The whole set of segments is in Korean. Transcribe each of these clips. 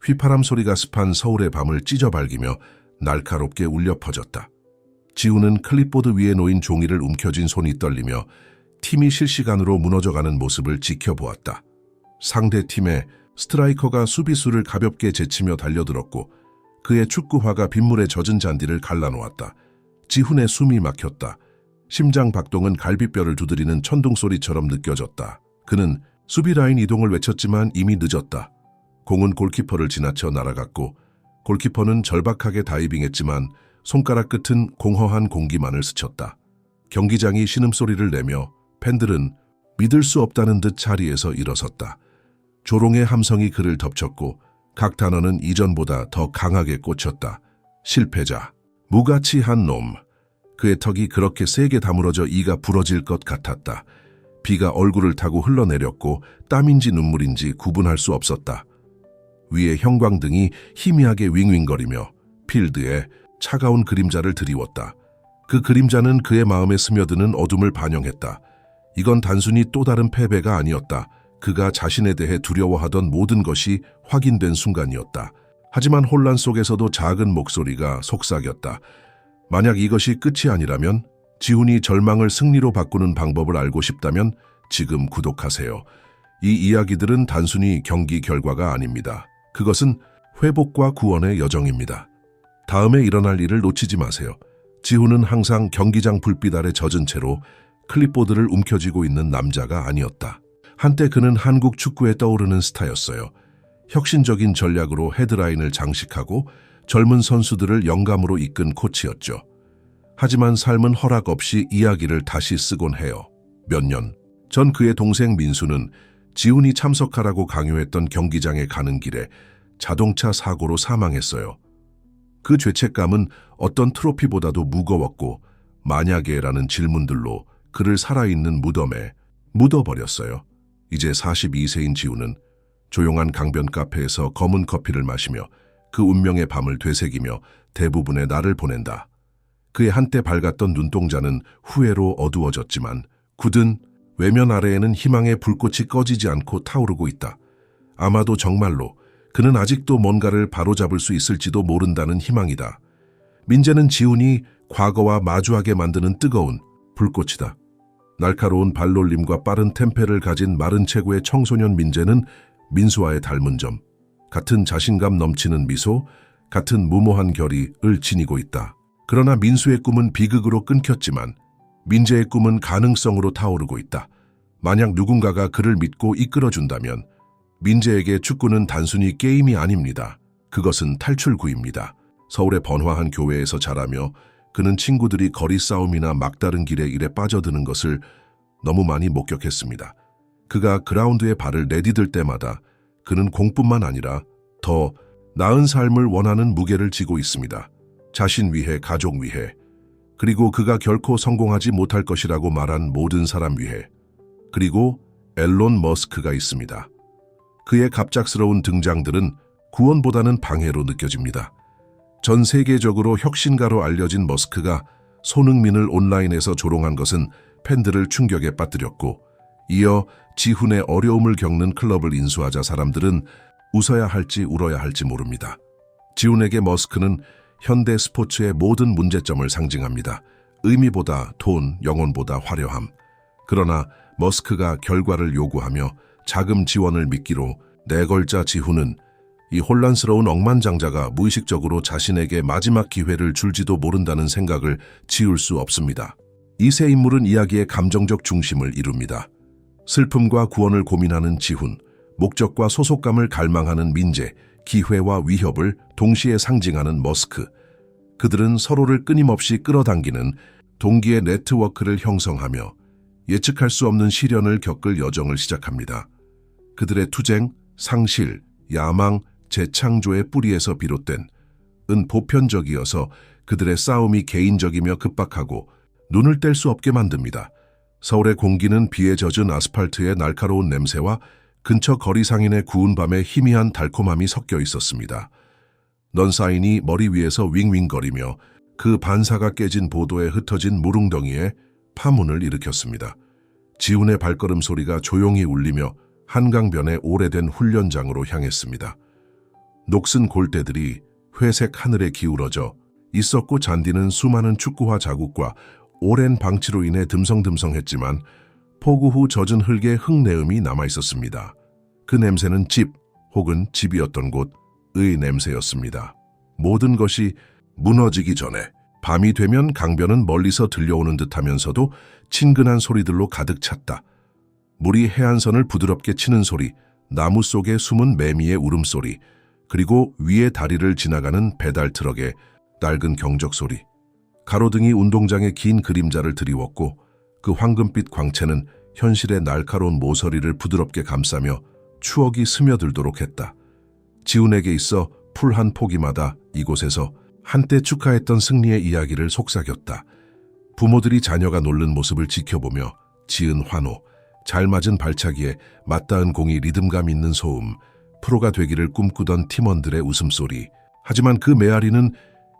휘파람 소리가 습한 서울의 밤을 찢어발기며 날카롭게 울려 퍼졌다. 지훈은 클립보드 위에 놓인 종이를 움켜쥔 손이 떨리며 팀이 실시간으로 무너져가는 모습을 지켜보았다. 상대 팀의 스트라이커가 수비수를 가볍게 제치며 달려들었고 그의 축구화가 빗물에 젖은 잔디를 갈라놓았다. 지훈의 숨이 막혔다. 심장 박동은 갈비뼈를 두드리는 천둥소리처럼 느껴졌다. 그는 수비 라인 이동을 외쳤지만 이미 늦었다. 공은 골키퍼를 지나쳐 날아갔고 골키퍼는 절박하게 다이빙했지만 손가락 끝은 공허한 공기만을 스쳤다. 경기장이 신음소리를 내며 팬들은 믿을 수 없다는 듯 자리에서 일어섰다. 조롱의 함성이 그를 덮쳤고 각 단어는 이전보다 더 강하게 꽂혔다. 실패자, 무가치한 놈. 그의 턱이 그렇게 세게 다물어져 이가 부러질 것 같았다. 비가 얼굴을 타고 흘러내렸고 땀인지 눈물인지 구분할 수 없었다. 위에 형광등이 희미하게 윙윙거리며 필드에 차가운 그림자를 드리웠다. 그 그림자는 그의 마음에 스며드는 어둠을 반영했다. 이건 단순히 또 다른 패배가 아니었다. 그가 자신에 대해 두려워하던 모든 것이 확인된 순간이었다. 하지만 혼란 속에서도 작은 목소리가 속삭였다. 만약 이것이 끝이 아니라면, 지훈이 절망을 승리로 바꾸는 방법을 알고 싶다면 지금 구독하세요. 이 이야기들은 단순히 경기 결과가 아닙니다. 그것은 회복과 구원의 여정입니다. 다음에 일어날 일을 놓치지 마세요. 지훈은 항상 경기장 불빛 아래 젖은 채로 클립보드를 움켜쥐고 있는 남자가 아니었다. 한때 그는 한국 축구에 떠오르는 스타였어요. 혁신적인 전략으로 헤드라인을 장식하고 젊은 선수들을 영감으로 이끈 코치였죠. 하지만 삶은 허락 없이 이야기를 다시 쓰곤 해요. 몇 년 전 그의 동생 민수는 지훈이 참석하라고 강요했던 경기장에 가는 길에 자동차 사고로 사망했어요. 그 죄책감은 어떤 트로피보다도 무거웠고 만약에라는 질문들로 그를 살아있는 무덤에 묻어버렸어요. 이제 42세인 지훈은 조용한 강변 카페에서 검은 커피를 마시며 그 운명의 밤을 되새기며 대부분의 날을 보낸다. 그의 한때 밝았던 눈동자는 후회로 어두워졌지만 굳은 외면 아래에는 희망의 불꽃이 꺼지지 않고 타오르고 있다. 아마도 정말로 그는 아직도 뭔가를 바로잡을 수 있을지도 모른다는 희망이다. 민재는 지훈이 과거와 마주하게 만드는 뜨거운 불꽃이다. 날카로운 발놀림과 빠른 템페를 가진 마른 체구의 청소년 민재는 민수와의 닮은 점, 같은 자신감 넘치는 미소, 같은 무모한 결의를 지니고 있다. 그러나 민수의 꿈은 비극으로 끊겼지만 민재의 꿈은 가능성으로 타오르고 있다. 만약 누군가가 그를 믿고 이끌어준다면 민재에게 축구는 단순히 게임이 아닙니다. 그것은 탈출구입니다. 서울의 번화한 교회에서 자라며 그는 친구들이 거리 싸움이나 막다른 길에 일에 빠져드는 것을 너무 많이 목격했습니다. 그가 그라운드에 발을 내디딜 때마다 그는 공뿐만 아니라 더 나은 삶을 원하는 무게를 지고 있습니다. 자신 위해, 가족 위해, 그리고 그가 결코 성공하지 못할 것이라고 말한 모든 사람 위해, 그리고 앨런 머스크가 있습니다. 그의 갑작스러운 등장들은 구원보다는 방해로 느껴집니다. 전 세계적으로 혁신가로 알려진 머스크가 손흥민을 온라인에서 조롱한 것은 팬들을 충격에 빠뜨렸고, 이어 지훈의 어려움을 겪는 클럽을 인수하자 사람들은 웃어야 할지 울어야 할지 모릅니다. 지훈에게 머스크는 현대 스포츠의 모든 문제점을 상징합니다. 의미보다 돈, 영혼보다 화려함. 그러나 머스크가 결과를 요구하며 자금 지원을 미끼로 내걸자 지훈은 이 혼란스러운 억만장자가 무의식적으로 자신에게 마지막 기회를 줄지도 모른다는 생각을 지울 수 없습니다. 이 세 인물은 이야기의 감정적 중심을 이룹니다. 슬픔과 구원을 고민하는 지훈, 목적과 소속감을 갈망하는 민재, 기회와 위협을 동시에 상징하는 머스크. 그들은 서로를 끊임없이 끌어당기는 동기의 네트워크를 형성하며 예측할 수 없는 시련을 겪을 여정을 시작합니다. 그들의 투쟁, 상실, 야망, 재창조의 뿌리에서 비롯된 은 보편적이어서 그들의 싸움이 개인적이며 급박하고 눈을 뗄 수 없게 만듭니다. 서울의 공기는 비에 젖은 아스팔트의 날카로운 냄새와 근처 거리 상인의 구운 밤에 희미한 달콤함이 섞여 있었습니다. 넌 사인이 머리 위에서 윙윙거리며 그 반사가 깨진 보도에 흩어진 무릉덩이에 파문을 일으켰습니다. 지훈의 발걸음 소리가 조용히 울리며 한강변의 오래된 훈련장으로 향했습니다. 녹슨 골대들이 회색 하늘에 기울어져 있었고 잔디는 수많은 축구화 자국과 오랜 방치로 인해 듬성듬성했지만 폭우 후 젖은 흙에 흙내음이 남아있었습니다. 그 냄새는 집 혹은 집이었던 곳의 냄새였습니다. 모든 것이 무너지기 전에 밤이 되면 강변은 멀리서 들려오는 듯하면서도 친근한 소리들로 가득 찼다. 물이 해안선을 부드럽게 치는 소리, 나무 속에 숨은 매미의 울음소리, 그리고 위에 다리를 지나가는 배달 트럭의 낡은 경적 소리. 가로등이 운동장의 긴 그림자를 드리웠고 그 황금빛 광채는 현실의 날카로운 모서리를 부드럽게 감싸며 추억이 스며들도록 했다. 지훈에게 있어 풀 한 포기마다 이곳에서 한때 축하했던 승리의 이야기를 속삭였다. 부모들이 자녀가 놀는 모습을 지켜보며 지은 환호, 잘 맞은 발차기에 맞닿은 공이 리듬감 있는 소음, 프로가 되기를 꿈꾸던 팀원들의 웃음소리. 하지만 그 메아리는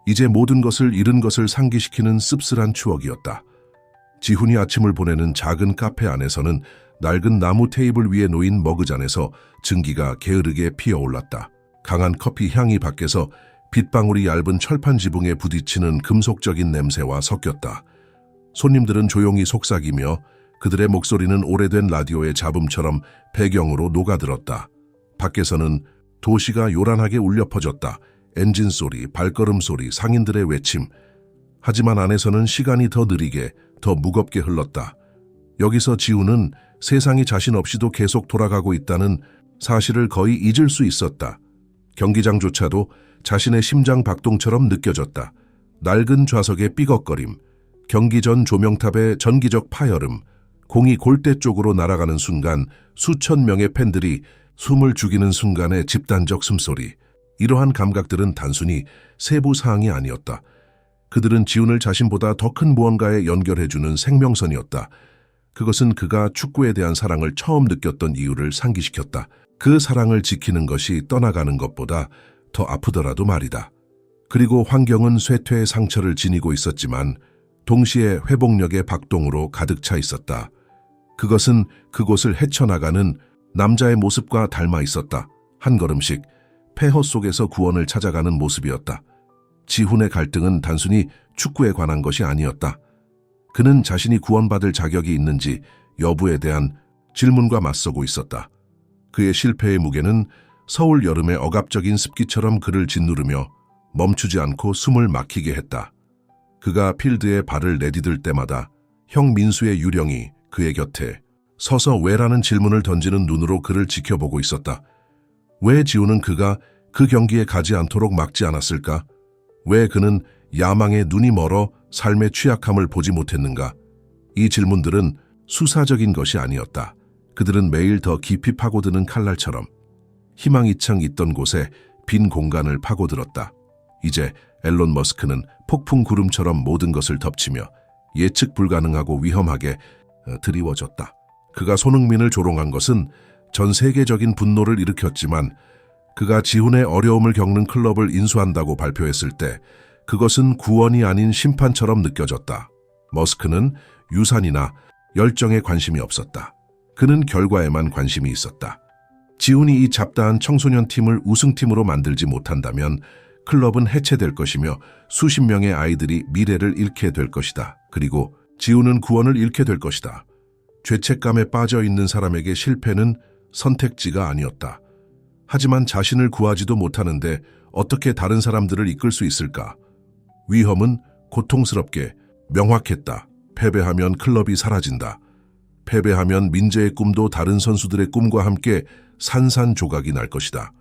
이제 모든 것을 잃은 것을 상기시키는 씁쓸한 추억이었다. 지훈이 아침을 보내는 작은 카페 안에서는 낡은 나무 테이블 위에 놓인 머그잔에서 증기가 게으르게 피어올랐다. 강한 커피 향이 밖에서 빗방울이 얇은 철판 지붕에 부딪히는 금속적인 냄새와 섞였다. 손님들은 조용히 속삭이며 그들의 목소리는 오래된 라디오의 잡음처럼 배경으로 녹아들었다. 밖에서는 도시가 요란하게 울려 퍼졌다. 엔진 소리, 발걸음 소리, 상인들의 외침. 하지만 안에서는 시간이 더 느리게, 더 무겁게 흘렀다. 여기서 지훈은 세상이 자신 없이도 계속 돌아가고 있다는 사실을 거의 잊을 수 있었다. 경기장조차도 자신의 심장 박동처럼 느껴졌다. 낡은 좌석의 삐걱거림, 경기 전 조명탑의 전기적 파열음, 공이 골대 쪽으로 날아가는 순간 수천 명의 팬들이 숨을 죽이는 순간의 집단적 숨소리. 이러한 감각들은 단순히 세부 사항이 아니었다. 그들은 지훈을 자신보다 더 큰 무언가에 연결해주는 생명선이었다. 그것은 그가 축구에 대한 사랑을 처음 느꼈던 이유를 상기시켰다. 그 사랑을 지키는 것이 떠나가는 것보다 더 아프더라도 말이다. 그리고 환경은 쇠퇴의 상처를 지니고 있었지만 동시에 회복력의 박동으로 가득 차 있었다. 그것은 그곳을 헤쳐나가는 남자의 모습과 닮아 있었다. 한 걸음씩 폐허 속에서 구원을 찾아가는 모습이었다. 지훈의 갈등은 단순히 축구에 관한 것이 아니었다. 그는 자신이 구원받을 자격이 있는지 여부에 대한 질문과 맞서고 있었다. 그의 실패의 무게는 서울 여름의 억압적인 습기처럼 그를 짓누르며 멈추지 않고 숨을 막히게 했다. 그가 필드에 발을 내디딜 때마다 형 민수의 유령이 그의 곁에 서서 왜라는 질문을 던지는 눈으로 그를 지켜보고 있었다. 왜 지훈은 그가 그 경기에 가지 않도록 막지 않았을까? 왜 그는 야망에 눈이 멀어 삶의 취약함을 보지 못했는가? 이 질문들은 수사적인 것이 아니었다. 그들은 매일 더 깊이 파고드는 칼날처럼 희망이 창 있던 곳에 빈 공간을 파고들었다. 이제 앨런 머스크는 폭풍 구름처럼 모든 것을 덮치며 예측 불가능하고 위험하게 드리워졌다. 그가 손흥민을 조롱한 것은 전 세계적인 분노를 일으켰지만 그가 지훈의 어려움을 겪는 클럽을 인수한다고 발표했을 때 그것은 구원이 아닌 심판처럼 느껴졌다. 머스크는 유산이나 열정에 관심이 없었다. 그는 결과에만 관심이 있었다. 지훈이 이 잡다한 청소년 팀을 우승팀으로 만들지 못한다면 클럽은 해체될 것이며 수십 명의 아이들이 미래를 잃게 될 것이다. 그리고 지훈은 구원을 잃게 될 것이다. 죄책감에 빠져 있는 사람에게 실패는 선택지가 아니었다. 하지만 자신을 구하지도 못하는데 어떻게 다른 사람들을 이끌 수 있을까? 위험은 고통스럽게 명확했다. 패배하면 클럽이 사라진다. 패배하면 민재의 꿈도 다른 선수들의 꿈과 함께 산산조각이 날 것이다.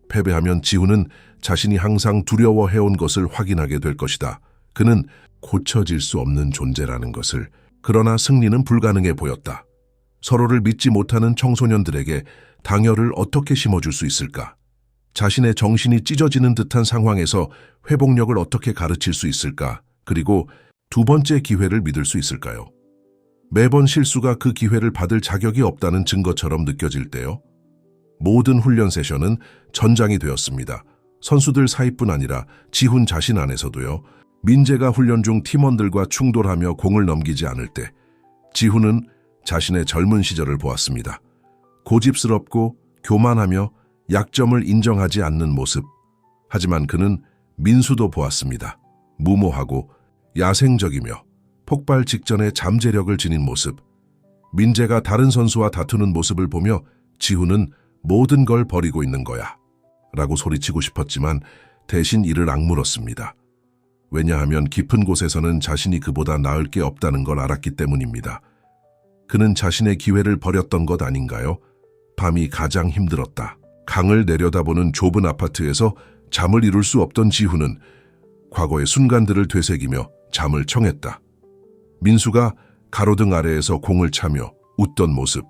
패배하면 지훈은 자신이 항상 두려워해온 것을 확인하게 될 것이다. 그는 고쳐질 수 없는 존재라는 것을. 그러나 승리는 불가능해 보였다. 서로를 믿지 못하는 청소년들에게 당열을 어떻게 심어줄 수 있을까? 자신의 정신이 찢어지는 듯한 상황에서 회복력을 어떻게 가르칠 수 있을까? 그리고 두 번째 기회를 믿을 수 있을까요? 매번 실수가 그 기회를 받을 자격이 없다는 증거처럼 느껴질 때요. 모든 훈련 세션은 전장이 되었습니다. 선수들 사이뿐 아니라 지훈 자신 안에서도요. 민재가 훈련 중 팀원들과 충돌하며 공을 넘기지 않을 때 지훈은 자신의 젊은 시절을 보았습니다. 고집스럽고 교만하며 약점을 인정하지 않는 모습. 하지만 그는 민수도 보았습니다. 무모하고 야생적이며 폭발 직전에 잠재력을 지닌 모습. 민재가 다른 선수와 다투는 모습을 보며 지훈은 모든 걸 버리고 있는 거야 라고 소리치고 싶었지만 대신 이를 악물었습니다. 왜냐하면 깊은 곳에서는 자신이 그보다 나을 게 없다는 걸 알았기 때문입니다. 그는 자신의 기회를 버렸던 것 아닌가요? 밤이 가장 힘들었다. 강을 내려다보는 좁은 아파트에서 잠을 이룰 수 없던 지훈은 과거의 순간들을 되새기며 잠을 청했다. 민수가 가로등 아래에서 공을 차며 웃던 모습,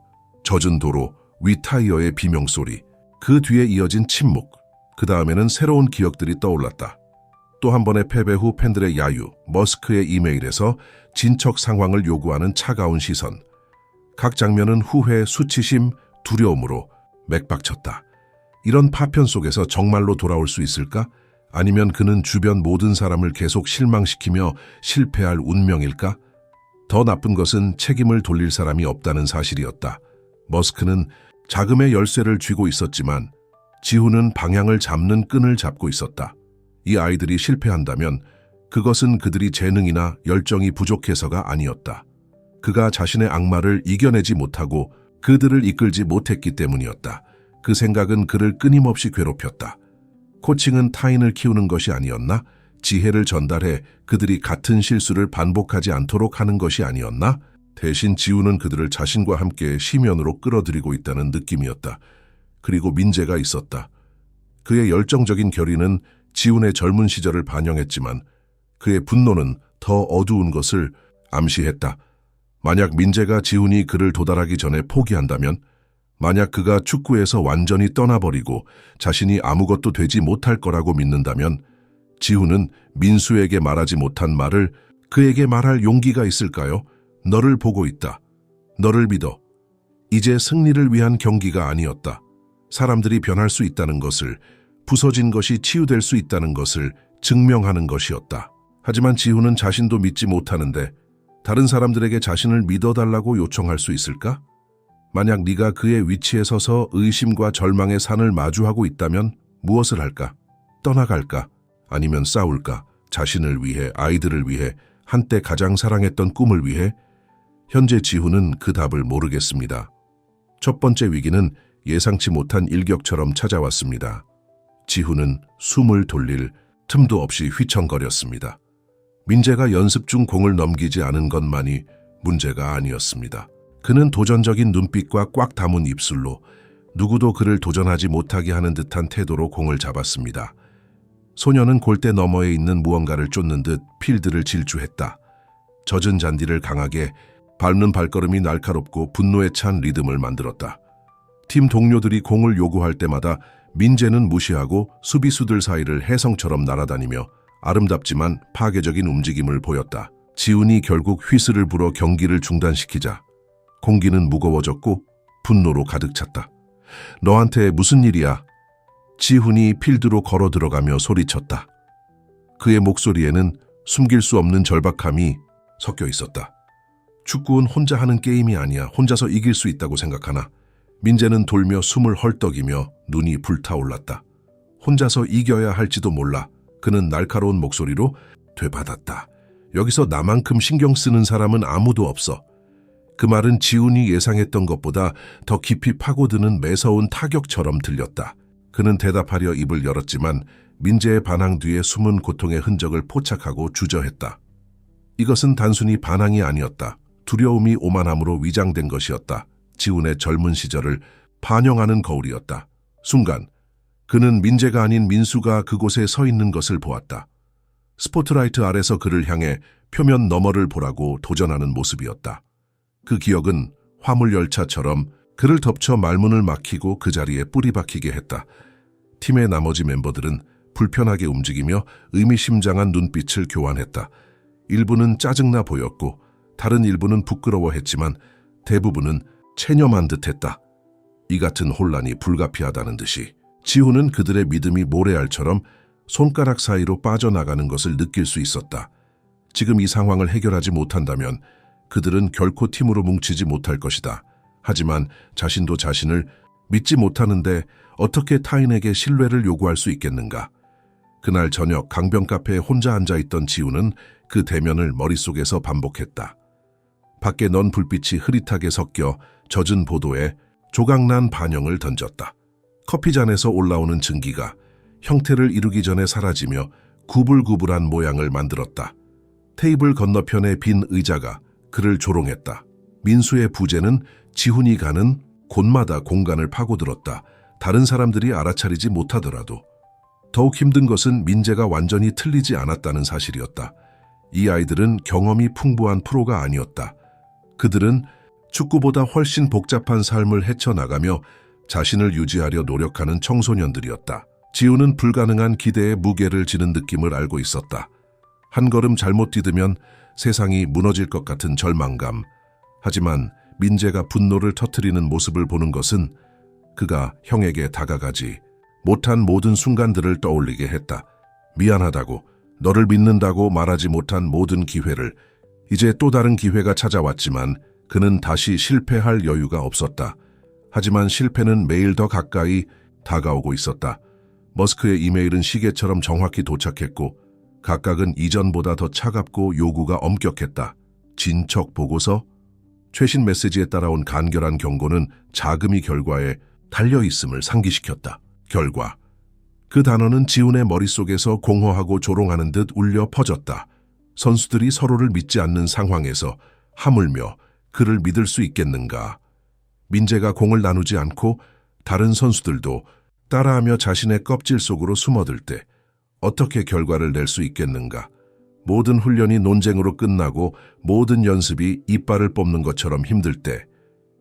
젖은 도로, 위 타이어의 비명소리, 그 뒤에 이어진 침묵, 그 다음에는 새로운 기억들이 떠올랐다. 또 한 번의 패배 후 팬들의 야유, 머스크의 이메일에서 진척 상황을 요구하는 차가운 시선. 각 장면은 후회, 수치심, 두려움으로 맥박쳤다. 이런 파편 속에서 정말로 돌아올 수 있을까? 아니면 그는 주변 모든 사람을 계속 실망시키며 실패할 운명일까? 더 나쁜 것은 책임을 돌릴 사람이 없다는 사실이었다. 머스크는 자금의 열쇠를 쥐고 있었지만 지훈은 방향을 잡는 끈을 잡고 있었다. 이 아이들이 실패한다면 그것은 그들이 재능이나 열정이 부족해서가 아니었다. 그가 자신의 악마를 이겨내지 못하고 그들을 이끌지 못했기 때문이었다. 그 생각은 그를 끊임없이 괴롭혔다. 코칭은 타인을 키우는 것이 아니었나? 지혜를 전달해 그들이 같은 실수를 반복하지 않도록 하는 것이 아니었나? 대신 지훈은 그들을 자신과 함께 심연으로 끌어들이고 있다는 느낌이었다. 그리고 민재가 있었다. 그의 열정적인 결의는 지훈의 젊은 시절을 반영했지만 그의 분노는 더 어두운 것을 암시했다. 만약 민재가 지훈이 그를 도달하기 전에 포기한다면, 만약 그가 축구에서 완전히 떠나버리고 자신이 아무것도 되지 못할 거라고 믿는다면 지훈은 민수에게 말하지 못한 말을 그에게 말할 용기가 있을까요? 너를 보고 있다. 너를 믿어. 이제 승리를 위한 경기가 아니었다. 사람들이 변할 수 있다는 것을, 부서진 것이 치유될 수 있다는 것을 증명하는 것이었다. 하지만 지훈은 자신도 믿지 못하는데 다른 사람들에게 자신을 믿어달라고 요청할 수 있을까? 만약 네가 그의 위치에 서서 의심과 절망의 산을 마주하고 있다면 무엇을 할까? 떠나갈까? 아니면 싸울까? 자신을 위해, 아이들을 위해, 한때 가장 사랑했던 꿈을 위해? 현재 지훈은 그 답을 모르겠습니다. 첫 번째 위기는 예상치 못한 일격처럼 찾아왔습니다. 지훈은 숨을 돌릴 틈도 없이 휘청거렸습니다. 민재가 연습 중 공을 넘기지 않은 것만이 문제가 아니었습니다. 그는 도전적인 눈빛과 꽉 담은 입술로 누구도 그를 도전하지 못하게 하는 듯한 태도로 공을 잡았습니다. 소녀는 골대 너머에 있는 무언가를 쫓는 듯 필드를 질주했다. 젖은 잔디를 강하게 밟는 발걸음이 날카롭고 분노에 찬 리듬을 만들었다. 팀 동료들이 공을 요구할 때마다 민재는 무시하고 수비수들 사이를 혜성처럼 날아다니며 아름답지만 파괴적인 움직임을 보였다. 지훈이 결국 휘슬을 불어 경기를 중단시키자 공기는 무거워졌고 분노로 가득 찼다. 너한테 무슨 일이야? 지훈이 필드로 걸어 들어가며 소리쳤다. 그의 목소리에는 숨길 수 없는 절박함이 섞여 있었다. 축구는 혼자 하는 게임이 아니야. 혼자서 이길 수 있다고 생각하나? 민재는 돌며 숨을 헐떡이며 눈이 불타올랐다. 혼자서 이겨야 할지도 몰라. 그는 날카로운 목소리로 되받았다. 여기서 나만큼 신경 쓰는 사람은 아무도 없어. 그 말은 지훈이 예상했던 것보다 더 깊이 파고드는 매서운 타격처럼 들렸다. 그는 대답하려 입을 열었지만 민재의 반항 뒤에 숨은 고통의 흔적을 포착하고 주저했다. 이것은 단순히 반항이 아니었다. 두려움이 오만함으로 위장된 것이었다. 지훈의 젊은 시절을 반영하는 거울이었다. 순간 그는 민재가 아닌 민수가 그곳에 서 있는 것을 보았다. 스포트라이트 아래서 그를 향해 표면 너머를 보라고 도전하는 모습이었다. 그 기억은 화물열차처럼 그를 덮쳐 말문을 막히고 그 자리에 뿌리 박히게 했다. 팀의 나머지 멤버들은 불편하게 움직이며 의미심장한 눈빛을 교환했다. 일부는 짜증나 보였고 다른 일부는 부끄러워했지만 대부분은 체념한 듯했다. 이 같은 혼란이 불가피하다는 듯이 지훈은 그들의 믿음이 모래알처럼 손가락 사이로 빠져나가는 것을 느낄 수 있었다. 지금 이 상황을 해결하지 못한다면 그들은 결코 팀으로 뭉치지 못할 것이다. 하지만 자신도 자신을 믿지 못하는데 어떻게 타인에게 신뢰를 요구할 수 있겠는가? 그날 저녁 강변 카페에 혼자 앉아있던 지우는 그 대면을 머릿속에서 반복했다. 밖에 넌 불빛이 흐릿하게 섞여 젖은 보도에 조각난 반영을 던졌다. 커피잔에서 올라오는 증기가 형태를 이루기 전에 사라지며 구불구불한 모양을 만들었다. 테이블 건너편의 빈 의자가 그를 조롱했다. 민수의 부재는 지훈이 가는 곳마다 공간을 파고들었다. 다른 사람들이 알아차리지 못하더라도. 더욱 힘든 것은 민재가 완전히 틀리지 않았다는 사실이었다. 이 아이들은 경험이 풍부한 프로가 아니었다. 그들은 축구보다 훨씬 복잡한 삶을 헤쳐나가며 자신을 유지하려 노력하는 청소년들이었다. 지우는 불가능한 기대에 무게를 지는 느낌을 알고 있었다. 한 걸음 잘못 디디면 세상이 무너질 것 같은 절망감. 하지만 민재가 분노를 터뜨리는 모습을 보는 것은 그가 형에게 다가가지 못한 모든 순간들을 떠올리게 했다. 미안하다고, 너를 믿는다고 말하지 못한 모든 기회를. 이제 또 다른 기회가 찾아왔지만 그는 다시 실패할 여유가 없었다. 하지만 실패는 매일 더 가까이 다가오고 있었다. 머스크의 이메일은 시계처럼 정확히 도착했고 각각은 이전보다 더 차갑고 요구가 엄격했다. 진척 보고서? 최신 메시지에 따라온 간결한 경고는 자금이 결과에 달려있음을 상기시켰다. 결과. 그 단어는 지훈의 머릿속에서 공허하고 조롱하는 듯 울려 퍼졌다. 선수들이 서로를 믿지 않는 상황에서 하물며 그를 믿을 수 있겠는가? 민재가 공을 나누지 않고 다른 선수들도 따라하며 자신의 껍질 속으로 숨어들 때 어떻게 결과를 낼 수 있겠는가? 모든 훈련이 논쟁으로 끝나고 모든 연습이 이빨을 뽑는 것처럼 힘들 때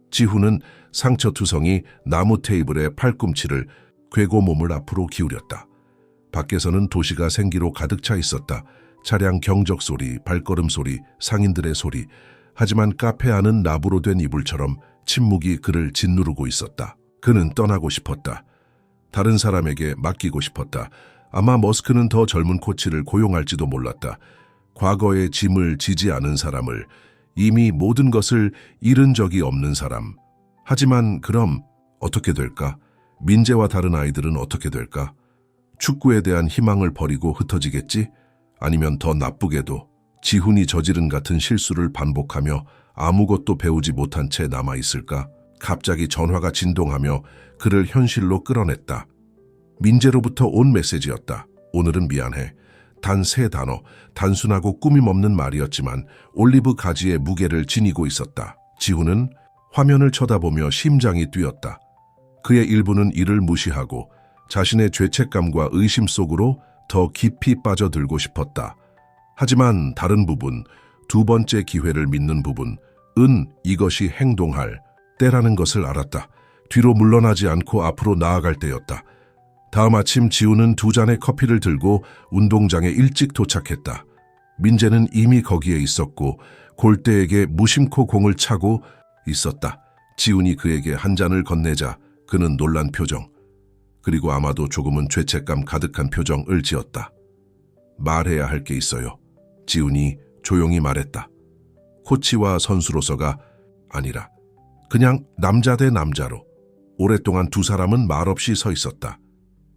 지훈은 상처투성이 나무 테이블에 팔꿈치를 꿰고 몸을 앞으로 기울였다. 밖에서는 도시가 생기로 가득 차 있었다. 차량 경적 소리, 발걸음 소리, 상인들의 소리. 하지만 카페 안은 나부로 된 이불처럼 침묵이 그를 짓누르고 있었다. 그는 떠나고 싶었다. 다른 사람에게 맡기고 싶었다. 아마 머스크는 더 젊은 코치를 고용할지도 몰랐다. 과거의 짐을 지지 않은 사람을, 이미 모든 것을 잃은 적이 없는 사람. 하지만 그럼 어떻게 될까? 민재와 다른 아이들은 어떻게 될까? 축구에 대한 희망을 버리고 흩어지겠지? 아니면 더 나쁘게도 지훈이 저지른 같은 실수를 반복하며 아무것도 배우지 못한 채 남아있을까? 갑자기 전화가 진동하며 그를 현실로 끌어냈다. 민재로부터 온 메시지였다. 오늘은 미안해. 단 3단어, 단순하고 꾸밈없는 말이었지만 올리브 가지의 무게를 지니고 있었다. 지훈은 화면을 쳐다보며 심장이 뛰었다. 그의 일부는 이를 무시하고 자신의 죄책감과 의심 속으로 더 깊이 빠져들고 싶었다. 하지만 다른 부분, 두 번째 기회를 믿는 부분, 이것이 행동할 때라는 것을 알았다. 뒤로 물러나지 않고 앞으로 나아갈 때였다. 다음 아침 지우는 2잔의 커피를 들고 운동장에 일찍 도착했다. 민재는 이미 거기에 있었고 골대에게 무심코 공을 차고 있었다. 지훈이 그에게 한 잔을 건네자 그는 놀란 표정, 그리고 아마도 조금은 죄책감 가득한 표정을 지었다. 말해야 할 게 있어요. 지훈이 조용히 말했다. 코치와 선수로서가 아니라 그냥 남자 대 남자로. 오랫동안 두 사람은 말없이 서 있었다.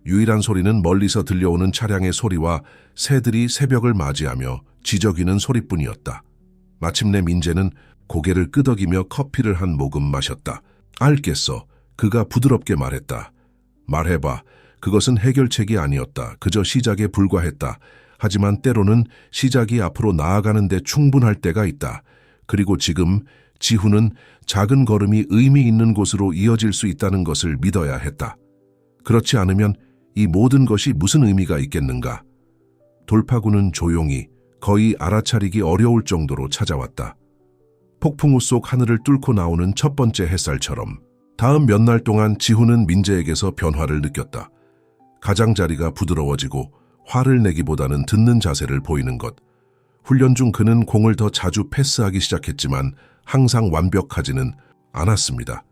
유일한 소리는 멀리서 들려오는 차량의 소리와 새들이 새벽을 맞이하며 지저귀는 소리뿐이었다. 마침내 민재는 고개를 끄덕이며 커피를 한 모금 마셨다. 알겠어. 그가 부드럽게 말했다. 말해봐. 그것은 해결책이 아니었다. 그저 시작에 불과했다. 하지만 때로는 시작이 앞으로 나아가는 데 충분할 때가 있다. 그리고 지금 지훈은 작은 걸음이 의미 있는 곳으로 이어질 수 있다는 것을 믿어야 했다. 그렇지 않으면 이 모든 것이 무슨 의미가 있겠는가? 돌파구는 조용히, 거의 알아차리기 어려울 정도로 찾아왔다. 폭풍우 속 하늘을 뚫고 나오는 첫 번째 햇살처럼. 다음 몇 날 동안 지훈은 민재에게서 변화를 느꼈다. 가장자리가 부드러워지고 화를 내기보다는 듣는 자세를 보이는 것. 훈련 중 그는 공을 더 자주 패스하기 시작했지만 항상 완벽하지는 않았습니다.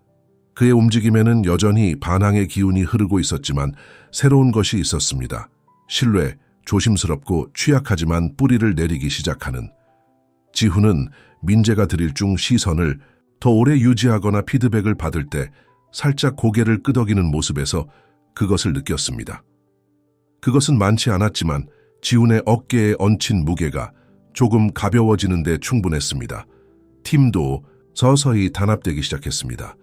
그의 움직임에는 여전히 반항의 기운이 흐르고 있었지만 새로운 것이 있었습니다. 신뢰, 조심스럽고 취약하지만 뿌리를 내리기 시작하는. 지훈은 민재가 드릴 중 시선을 더 오래 유지하거나 피드백을 받을 때 살짝 고개를 끄덕이는 모습에서 그것을 느꼈습니다. 그것은 많지 않았지만 지훈의 어깨에 얹힌 무게가 조금 가벼워지는 데 충분했습니다. 팀도 서서히 단합되기 시작했습니다.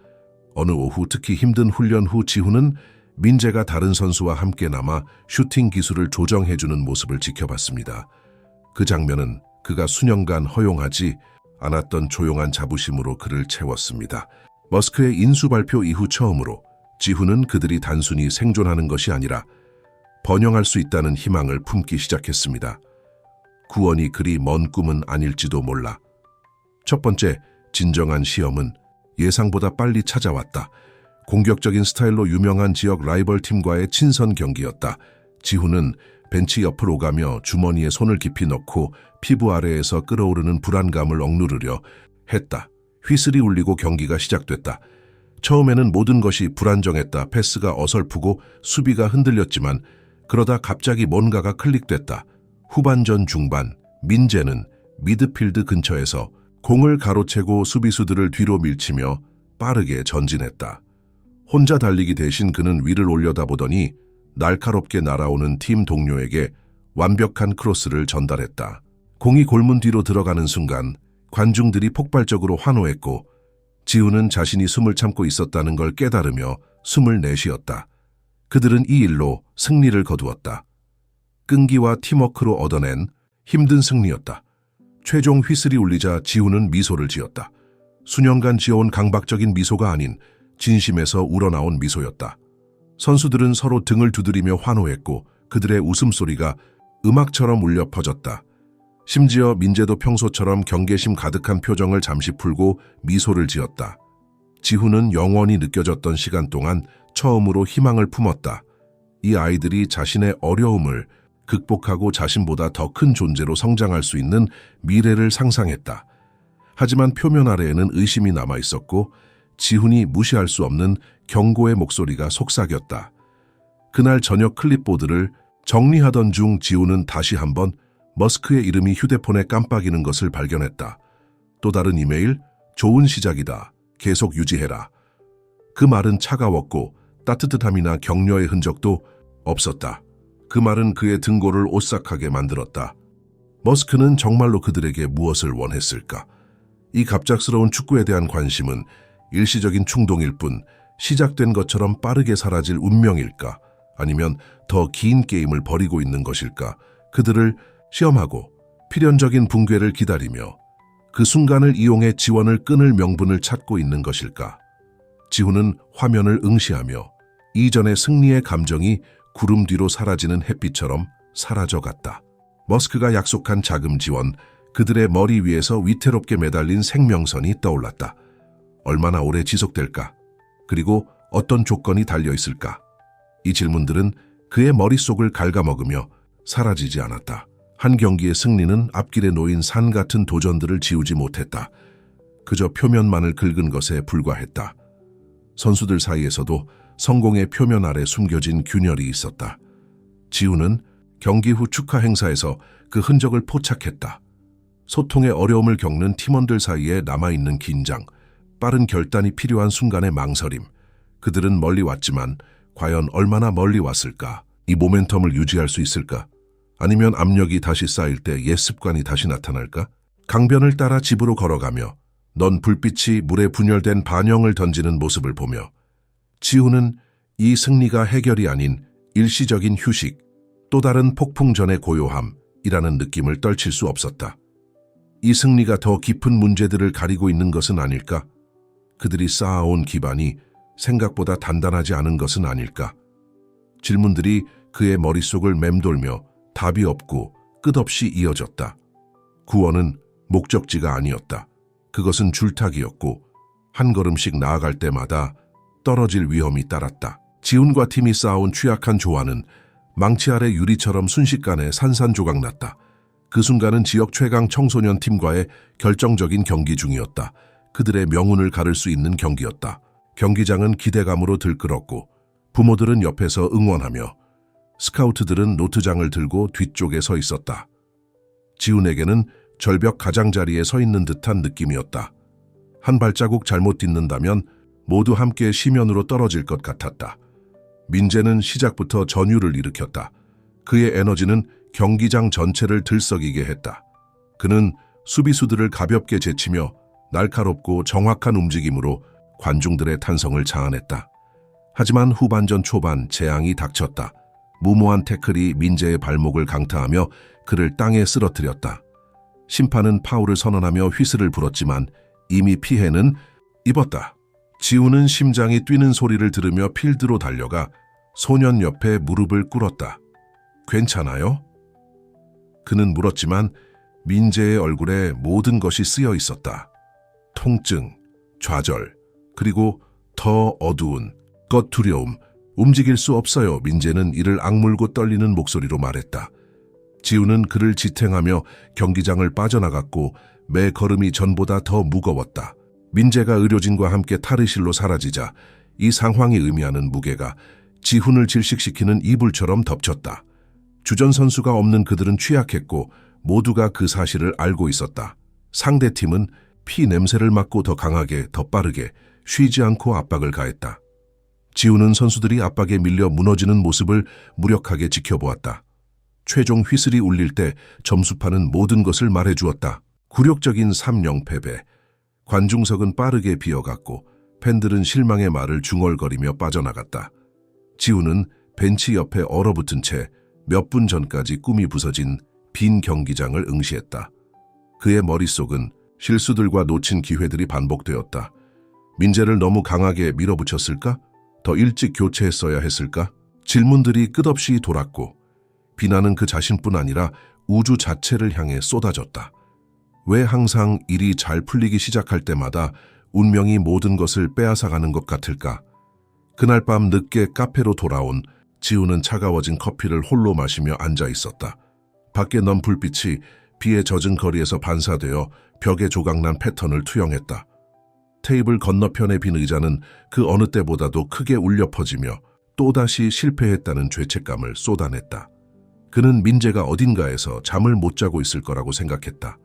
어느 오후 특히 힘든 훈련 후 지훈은 민재가 다른 선수와 함께 남아 슈팅 기술을 조정해주는 모습을 지켜봤습니다. 그 장면은 그가 수년간 허용하지 않았던 조용한 자부심으로 그를 채웠습니다. 머스크의 인수 발표 이후 처음으로 지훈은 그들이 단순히 생존하는 것이 아니라 번영할 수 있다는 희망을 품기 시작했습니다. 구원이 그리 먼 꿈은 아닐지도 몰라. 첫 번째, 진정한 시험은 예상보다 빨리 찾아왔다. 공격적인 스타일로 유명한 지역 라이벌 팀과의 친선 경기였다. 지훈은 벤치 옆을 오가며 주머니에 손을 깊이 넣고 피부 아래에서 끓어오르는 불안감을 억누르려 했다. 휘슬이 울리고 경기가 시작됐다. 처음에는 모든 것이 불안정했다. 패스가 어설프고 수비가 흔들렸지만 그러다 갑자기 뭔가가 클릭됐다. 후반전 중반, 민재는 미드필드 근처에서 공을 가로채고 수비수들을 뒤로 밀치며 빠르게 전진했다. 혼자 달리기 대신 그는 위를 올려다보더니 날카롭게 날아오는 팀 동료에게 완벽한 크로스를 전달했다. 공이 골문 뒤로 들어가는 순간 관중들이 폭발적으로 환호했고 지훈은 자신이 숨을 참고 있었다는 걸 깨달으며 숨을 내쉬었다. 그들은 이 일로 승리를 거두었다. 끈기와 팀워크로 얻어낸 힘든 승리였다. 최종 휘슬이 울리자 지훈은 미소를 지었다. 수년간 지어온 강박적인 미소가 아닌 진심에서 우러나온 미소였다. 선수들은 서로 등을 두드리며 환호했고 그들의 웃음소리가 음악처럼 울려 퍼졌다. 심지어 민재도 평소처럼 경계심 가득한 표정을 잠시 풀고 미소를 지었다. 지훈은 영원히 느껴졌던 시간 동안 처음으로 희망을 품었다. 이 아이들이 자신의 어려움을 극복하고 자신보다 더 큰 존재로 성장할 수 있는 미래를 상상했다. 하지만 표면 아래에는 의심이 남아있었고 지훈이 무시할 수 없는 경고의 목소리가 속삭였다. 그날 저녁 클립보드를 정리하던 중 지훈은 다시 한번 머스크의 이름이 휴대폰에 깜빡이는 것을 발견했다. 또 다른 이메일, 좋은 시작이다. 계속 유지해라. 그 말은 차가웠고 따뜻함이나 격려의 흔적도 없었다. 그 말은 그의 등골을 오싹하게 만들었다. 머스크는 정말로 그들에게 무엇을 원했을까? 이 갑작스러운 축구에 대한 관심은 일시적인 충동일 뿐 시작된 것처럼 빠르게 사라질 운명일까? 아니면 더 긴 게임을 벌이고 있는 것일까? 그들을 시험하고 필연적인 붕괴를 기다리며 그 순간을 이용해 지원을 끊을 명분을 찾고 있는 것일까? 지훈은 화면을 응시하며 이전의 승리의 감정이 구름 뒤로 사라지는 햇빛처럼 사라져갔다. 머스크가 약속한 자금 지원, 그들의 머리 위에서 위태롭게 매달린 생명선이 떠올랐다. 얼마나 오래 지속될까? 그리고 어떤 조건이 달려있을까? 이 질문들은 그의 머릿속을 갉아먹으며 사라지지 않았다. 한 경기의 승리는 앞길에 놓인 산 같은 도전들을 지우지 못했다. 그저 표면만을 긁은 것에 불과했다. 선수들 사이에서도 성공의 표면 아래 숨겨진 균열이 있었다. 지훈은 경기 후 축하 행사에서 그 흔적을 포착했다. 소통의 어려움을 겪는 팀원들 사이에 남아있는 긴장, 빠른 결단이 필요한 순간의 망설임. 그들은 멀리 왔지만 과연 얼마나 멀리 왔을까? 이 모멘텀을 유지할 수 있을까? 아니면 압력이 다시 쌓일 때 옛 습관이 다시 나타날까? 강변을 따라 집으로 걸어가며 넌 불빛이 물에 분열된 반영을 던지는 모습을 보며 지훈은 이 승리가 해결이 아닌 일시적인 휴식, 또 다른 폭풍 전의 고요함이라는 느낌을 떨칠 수 없었다. 이 승리가 더 깊은 문제들을 가리고 있는 것은 아닐까? 그들이 쌓아온 기반이 생각보다 단단하지 않은 것은 아닐까? 질문들이 그의 머릿속을 맴돌며 답이 없고 끝없이 이어졌다. 구원은 목적지가 아니었다. 그것은 줄타기였고 한 걸음씩 나아갈 때마다 떨어질 위험이 따랐다. 지훈과 팀이 쌓아온 취약한 조화는 망치 아래 유리처럼 순식간에 산산조각났다. 그 순간은 지역 최강 청소년 팀과의 결정적인 경기 중이었다. 그들의 명운을 가를 수 있는 경기였다. 경기장은 기대감으로 들끓었고 부모들은 옆에서 응원하며 스카우트들은 노트장을 들고 뒤쪽에 서 있었다. 지훈에게는 절벽 가장자리에 서 있는 듯한 느낌이었다. 한 발자국 잘못 딛는다면 모두 함께 심연으로 떨어질 것 같았다. 민재는 시작부터 전율을 일으켰다. 그의 에너지는 경기장 전체를 들썩이게 했다. 그는 수비수들을 가볍게 제치며 날카롭고 정확한 움직임으로 관중들의 탄성을 자아냈다. 하지만 후반전 초반 재앙이 닥쳤다. 무모한 태클이 민재의 발목을 강타하며 그를 땅에 쓰러뜨렸다. 심판은 파울을 선언하며 휘슬을 불었지만 이미 피해는 입었다. 지우는 심장이 뛰는 소리를 들으며 필드로 달려가 소년 옆에 무릎을 꿇었다. 괜찮아요? 그는 물었지만 민재의 얼굴에 모든 것이 쓰여 있었다. 통증, 좌절, 그리고 더 어두운 것 두려움. 움직일 수 없어요. 민재는 이를 악물고 떨리는 목소리로 말했다. 지우는 그를 지탱하며 경기장을 빠져나갔고 매 걸음이 전보다 더 무거웠다. 민재가 의료진과 함께 탈의실로 사라지자 이 상황이 의미하는 무게가 지훈을 질식시키는 이불처럼 덮쳤다. 주전 선수가 없는 그들은 취약했고 모두가 그 사실을 알고 있었다. 상대팀은 피 냄새를 맡고 더 강하게, 더 빠르게, 쉬지 않고 압박을 가했다. 지우는 선수들이 압박에 밀려 무너지는 모습을 무력하게 지켜보았다. 최종 휘슬이 울릴 때 점수판은 모든 것을 말해주었다. 굴욕적인 3-0 패배. 관중석은 빠르게 비어갔고 팬들은 실망의 말을 중얼거리며 빠져나갔다. 지우는 벤치 옆에 얼어붙은 채 몇 분 전까지 꿈이 부서진 빈 경기장을 응시했다. 그의 머릿속은 실수들과 놓친 기회들이 반복되었다. 민재를 너무 강하게 밀어붙였을까? 더 일찍 교체했어야 했을까? 질문들이 끝없이 돌았고 비난은 그 자신뿐 아니라 우주 자체를 향해 쏟아졌다. 왜 항상 일이 잘 풀리기 시작할 때마다 운명이 모든 것을 빼앗아가는 것 같을까? 그날 밤 늦게 카페로 돌아온 지우는 차가워진 커피를 홀로 마시며 앉아 있었다. 밖에 넌 불빛이 비에 젖은 거리에서 반사되어 벽에 조각난 패턴을 투영했다. 테이블 건너편의 빈 의자는 그 어느 때보다도 크게 울려 퍼지며 또다시 실패했다는 죄책감을 쏟아냈다. 그는 민재가 어딘가에서 잠을 못 자고 있을 거라고 생각했다.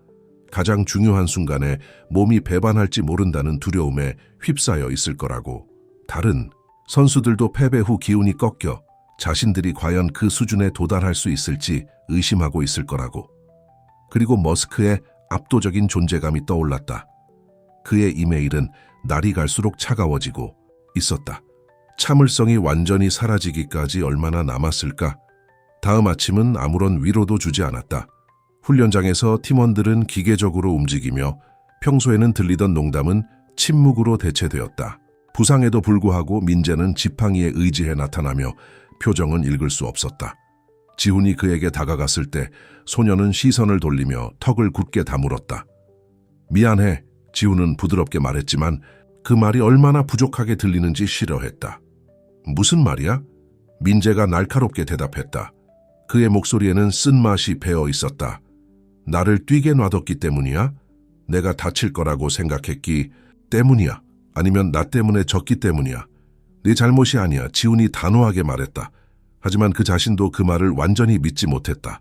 가장 중요한 순간에 몸이 배반할지 모른다는 두려움에 휩싸여 있을 거라고. 다른 선수들도 패배 후 기운이 꺾여 자신들이 과연 그 수준에 도달할 수 있을지 의심하고 있을 거라고. 그리고 머스크의 압도적인 존재감이 떠올랐다. 그의 이메일은 날이 갈수록 차가워지고 있었다. 참을성이 완전히 사라지기까지 얼마나 남았을까? 다음 아침은 아무런 위로도 주지 않았다. 훈련장에서 팀원들은 기계적으로 움직이며 평소에는 들리던 농담은 침묵으로 대체되었다. 부상에도 불구하고 민재는 지팡이에 의지해 나타나며 표정은 읽을 수 없었다. 지훈이 그에게 다가갔을 때 소녀는 시선을 돌리며 턱을 굳게 다물었다. 미안해, 지훈은 부드럽게 말했지만 그 말이 얼마나 부족하게 들리는지 싫어했다. 무슨 말이야? 민재가 날카롭게 대답했다. 그의 목소리에는 쓴맛이 배어 있었다. 나를 뛰게 놔뒀기 때문이야? 내가 다칠 거라고 생각했기 때문이야? 아니면 나 때문에 졌기 때문이야? 네 잘못이 아니야, 지훈이 단호하게 말했다. 하지만 그 자신도 그 말을 완전히 믿지 못했다.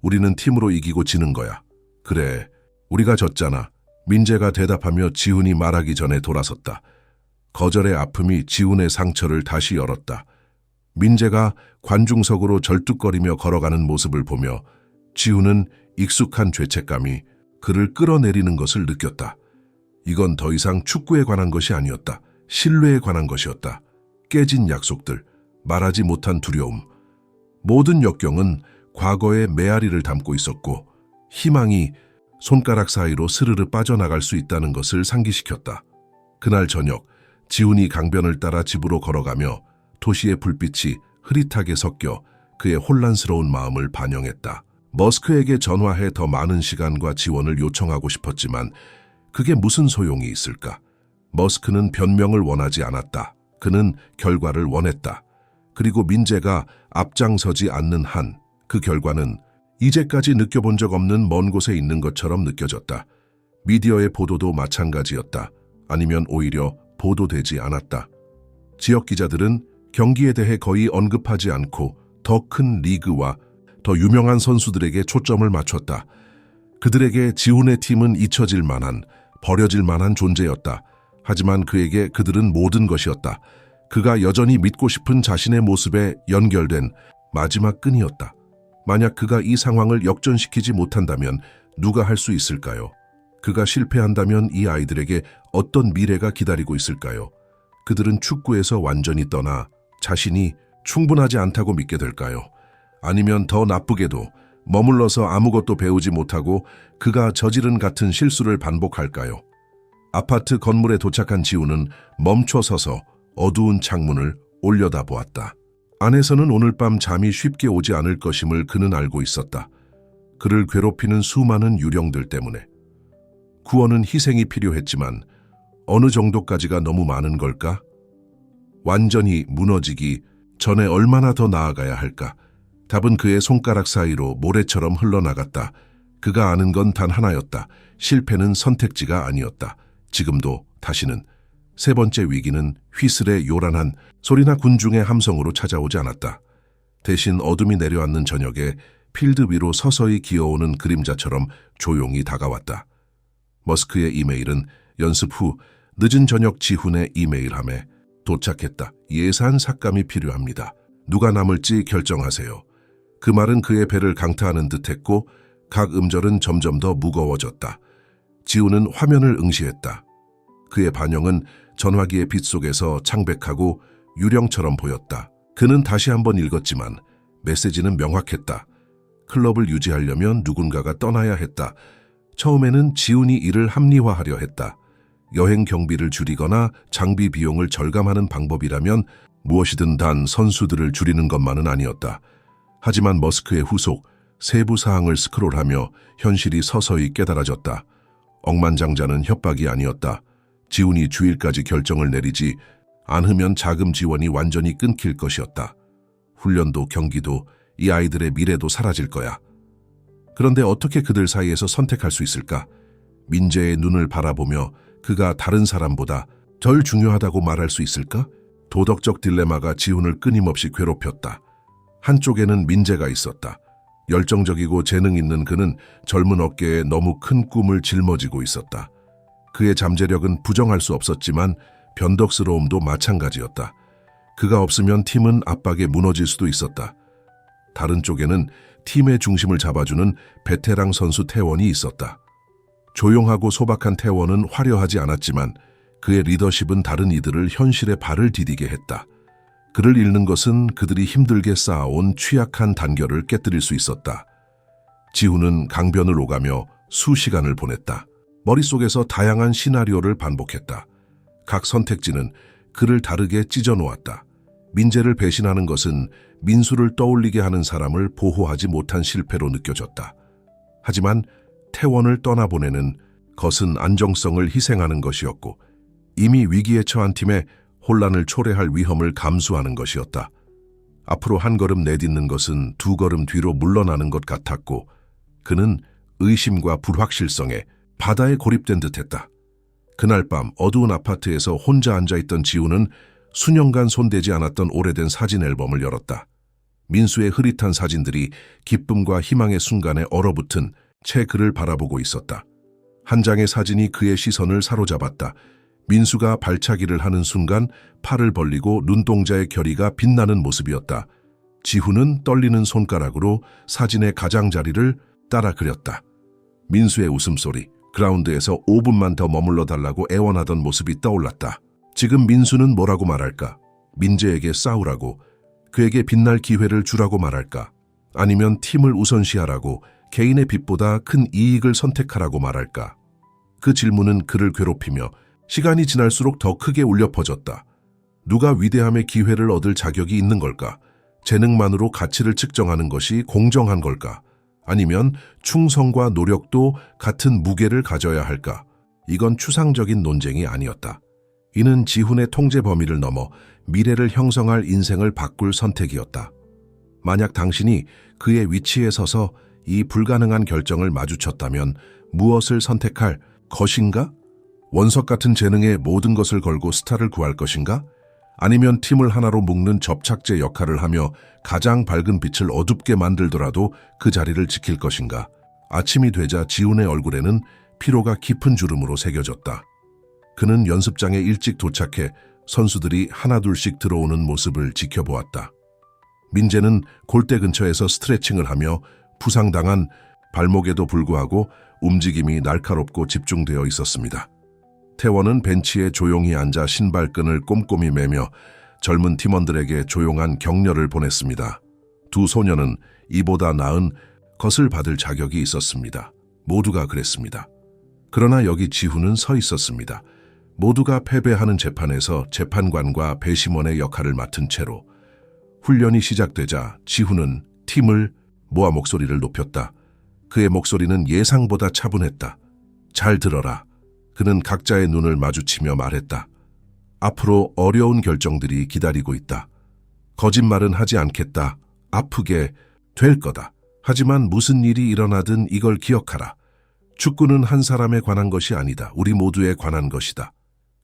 우리는 팀으로 이기고 지는 거야. 그래, 우리가 졌잖아. 민재가 대답하며 지훈이 말하기 전에 돌아섰다. 거절의 아픔이 지훈의 상처를 다시 열었다. 민재가 관중석으로 절뚝거리며 걸어가는 모습을 보며 지훈은 익숙한 죄책감이 그를 끌어내리는 것을 느꼈다. 이건 더 이상 축구에 관한 것이 아니었다. 신뢰에 관한 것이었다. 깨진 약속들, 말하지 못한 두려움. 모든 역경은 과거의 메아리를 담고 있었고 희망이 손가락 사이로 스르르 빠져나갈 수 있다는 것을 상기시켰다. 그날 저녁 지훈이 강변을 따라 집으로 걸어가며 도시의 불빛이 흐릿하게 섞여 그의 혼란스러운 마음을 반영했다. 머스크에게 전화해 더 많은 시간과 지원을 요청하고 싶었지만 그게 무슨 소용이 있을까? 머스크는 변명을 원하지 않았다. 그는 결과를 원했다. 그리고 민재가 앞장서지 않는 한 그 결과는 이제까지 느껴본 적 없는 먼 곳에 있는 것처럼 느껴졌다. 미디어의 보도도 마찬가지였다. 아니면 오히려 보도되지 않았다. 지역 기자들은 경기에 대해 거의 언급하지 않고 더 큰 리그와 더 유명한 선수들에게 초점을 맞췄다. 그들에게 지훈의 팀은 잊혀질 만한, 버려질 만한 존재였다. 하지만 그에게 그들은 모든 것이었다. 그가 여전히 믿고 싶은 자신의 모습에 연결된 마지막 끈이었다. 만약 그가 이 상황을 역전시키지 못한다면 누가 할 수 있을까요? 그가 실패한다면 이 아이들에게 어떤 미래가 기다리고 있을까요? 그들은 축구에서 완전히 떠나 자신이 충분하지 않다고 믿게 될까요? 아니면 더 나쁘게도 머물러서 아무것도 배우지 못하고 그가 저지른 같은 실수를 반복할까요? 아파트 건물에 도착한 지우는 멈춰 서서 어두운 창문을 올려다보았다. 안에서는 오늘 밤 잠이 쉽게 오지 않을 것임을 그는 알고 있었다. 그를 괴롭히는 수많은 유령들 때문에. 구원은 희생이 필요했지만 어느 정도까지가 너무 많은 걸까? 완전히 무너지기 전에 얼마나 더 나아가야 할까? 답은 그의 손가락 사이로 모래처럼 흘러나갔다. 그가 아는 건 단 하나였다. 실패는 선택지가 아니었다. 지금도 다시는. 세 번째 위기는 휘슬의 요란한 소리나 군중의 함성으로 찾아오지 않았다. 대신 어둠이 내려앉는 저녁에 필드 위로 서서히 기어오는 그림자처럼 조용히 다가왔다. 머스크의 이메일은 연습 후 늦은 저녁 지훈의 이메일함에 도착했다. 예산 삭감이 필요합니다. 누가 남을지 결정하세요. 그 말은 그의 배를 강타하는 듯했고 각 음절은 점점 더 무거워졌다. 지훈은 화면을 응시했다. 그의 반영은 전화기의 빛 속에서 창백하고 유령처럼 보였다. 그는 다시 한번 읽었지만 메시지는 명확했다. 클럽을 유지하려면 누군가가 떠나야 했다. 처음에는 지훈이 이를 합리화하려 했다. 여행 경비를 줄이거나 장비 비용을 절감하는 방법이라면 무엇이든 단 선수들을 줄이는 것만은 아니었다. 하지만 머스크의 후속 세부 사항을 스크롤하며 현실이 서서히 깨달아졌다. 억만장자는 협박이 아니었다. 지훈이 주일까지 결정을 내리지 않으면 자금 지원이 완전히 끊길 것이었다. 훈련도 경기도 이 아이들의 미래도 사라질 거야. 그런데 어떻게 그들 사이에서 선택할 수 있을까? 민재의 눈을 바라보며 그가 다른 사람보다 덜 중요하다고 말할 수 있을까? 도덕적 딜레마가 지훈을 끊임없이 괴롭혔다. 한쪽에는 민재가 있었다. 열정적이고 재능 있는 그는 젊은 어깨에 너무 큰 꿈을 짊어지고 있었다. 그의 잠재력은 부정할 수 없었지만 변덕스러움도 마찬가지였다. 그가 없으면 팀은 압박에 무너질 수도 있었다. 다른 쪽에는 팀의 중심을 잡아주는 베테랑 선수 태원이 있었다. 조용하고 소박한 태원은 화려하지 않았지만 그의 리더십은 다른 이들을 현실에 발을 디디게 했다. 그를 잃는 것은 그들이 힘들게 쌓아온 취약한 단결을 깨뜨릴 수 있었다. 지훈은 강변을 오가며 수시간을 보냈다. 머릿속에서 다양한 시나리오를 반복했다. 각 선택지는 그를 다르게 찢어놓았다. 민재를 배신하는 것은 민수를 떠올리게 하는 사람을 보호하지 못한 실패로 느껴졌다. 하지만 태원을 떠나보내는 것은 안정성을 희생하는 것이었고 이미 위기에 처한 팀에 혼란을 초래할 위험을 감수하는 것이었다. 앞으로 한 걸음 내딛는 것은 두 걸음 뒤로 물러나는 것 같았고 그는 의심과 불확실성에 바다에 고립된 듯했다. 그날 밤 어두운 아파트에서 혼자 앉아있던 지훈은 수년간 손대지 않았던 오래된 사진 앨범을 열었다. 민수의 흐릿한 사진들이 기쁨과 희망의 순간에 얼어붙은 채 그를 바라보고 있었다. 한 장의 사진이 그의 시선을 사로잡았다. 민수가 발차기를 하는 순간 팔을 벌리고 눈동자의 결의가 빛나는 모습이었다. 지훈은 떨리는 손가락으로 사진의 가장자리를 따라 그렸다. 민수의 웃음소리, 그라운드에서 5분만 더 머물러 달라고 애원하던 모습이 떠올랐다. 지금 민수는 뭐라고 말할까? 민재에게 싸우라고, 그에게 빛날 기회를 주라고 말할까? 아니면 팀을 우선시하라고, 개인의 빚보다 큰 이익을 선택하라고 말할까? 그 질문은 그를 괴롭히며 시간이 지날수록 더 크게 울려 퍼졌다. 누가 위대함의 기회를 얻을 자격이 있는 걸까? 재능만으로 가치를 측정하는 것이 공정한 걸까? 아니면 충성과 노력도 같은 무게를 가져야 할까? 이건 추상적인 논쟁이 아니었다. 이는 지훈의 통제 범위를 넘어 미래를 형성할 인생을 바꿀 선택이었다. 만약 당신이 그의 위치에 서서 이 불가능한 결정을 마주쳤다면 무엇을 선택할 것인가? 원석 같은 재능에 모든 것을 걸고 스타를 구할 것인가? 아니면 팀을 하나로 묶는 접착제 역할을 하며 가장 밝은 빛을 어둡게 만들더라도 그 자리를 지킬 것인가? 아침이 되자 지훈의 얼굴에는 피로가 깊은 주름으로 새겨졌다. 그는 연습장에 일찍 도착해 선수들이 하나둘씩 들어오는 모습을 지켜보았다. 민재는 골대 근처에서 스트레칭을 하며 부상당한 발목에도 불구하고 움직임이 날카롭고 집중되어 있었습니다. 태원은 벤치에 조용히 앉아 신발끈을 꼼꼼히 매며 젊은 팀원들에게 조용한 격려를 보냈습니다. 두 소녀는 이보다 나은 것을 받을 자격이 있었습니다. 모두가 그랬습니다. 그러나 여기 지훈은 서 있었습니다. 모두가 패배하는 재판에서 재판관과 배심원의 역할을 맡은 채로 훈련이 시작되자 지훈은 팀을 모아 목소리를 높였다. 그의 목소리는 예상보다 차분했다. 잘 들어라. 그는 각자의 눈을 마주치며 말했다. 앞으로 어려운 결정들이 기다리고 있다. 거짓말은 하지 않겠다. 아프게 될 거다. 하지만 무슨 일이 일어나든 이걸 기억하라. 축구는 한 사람에 관한 것이 아니다. 우리 모두에 관한 것이다.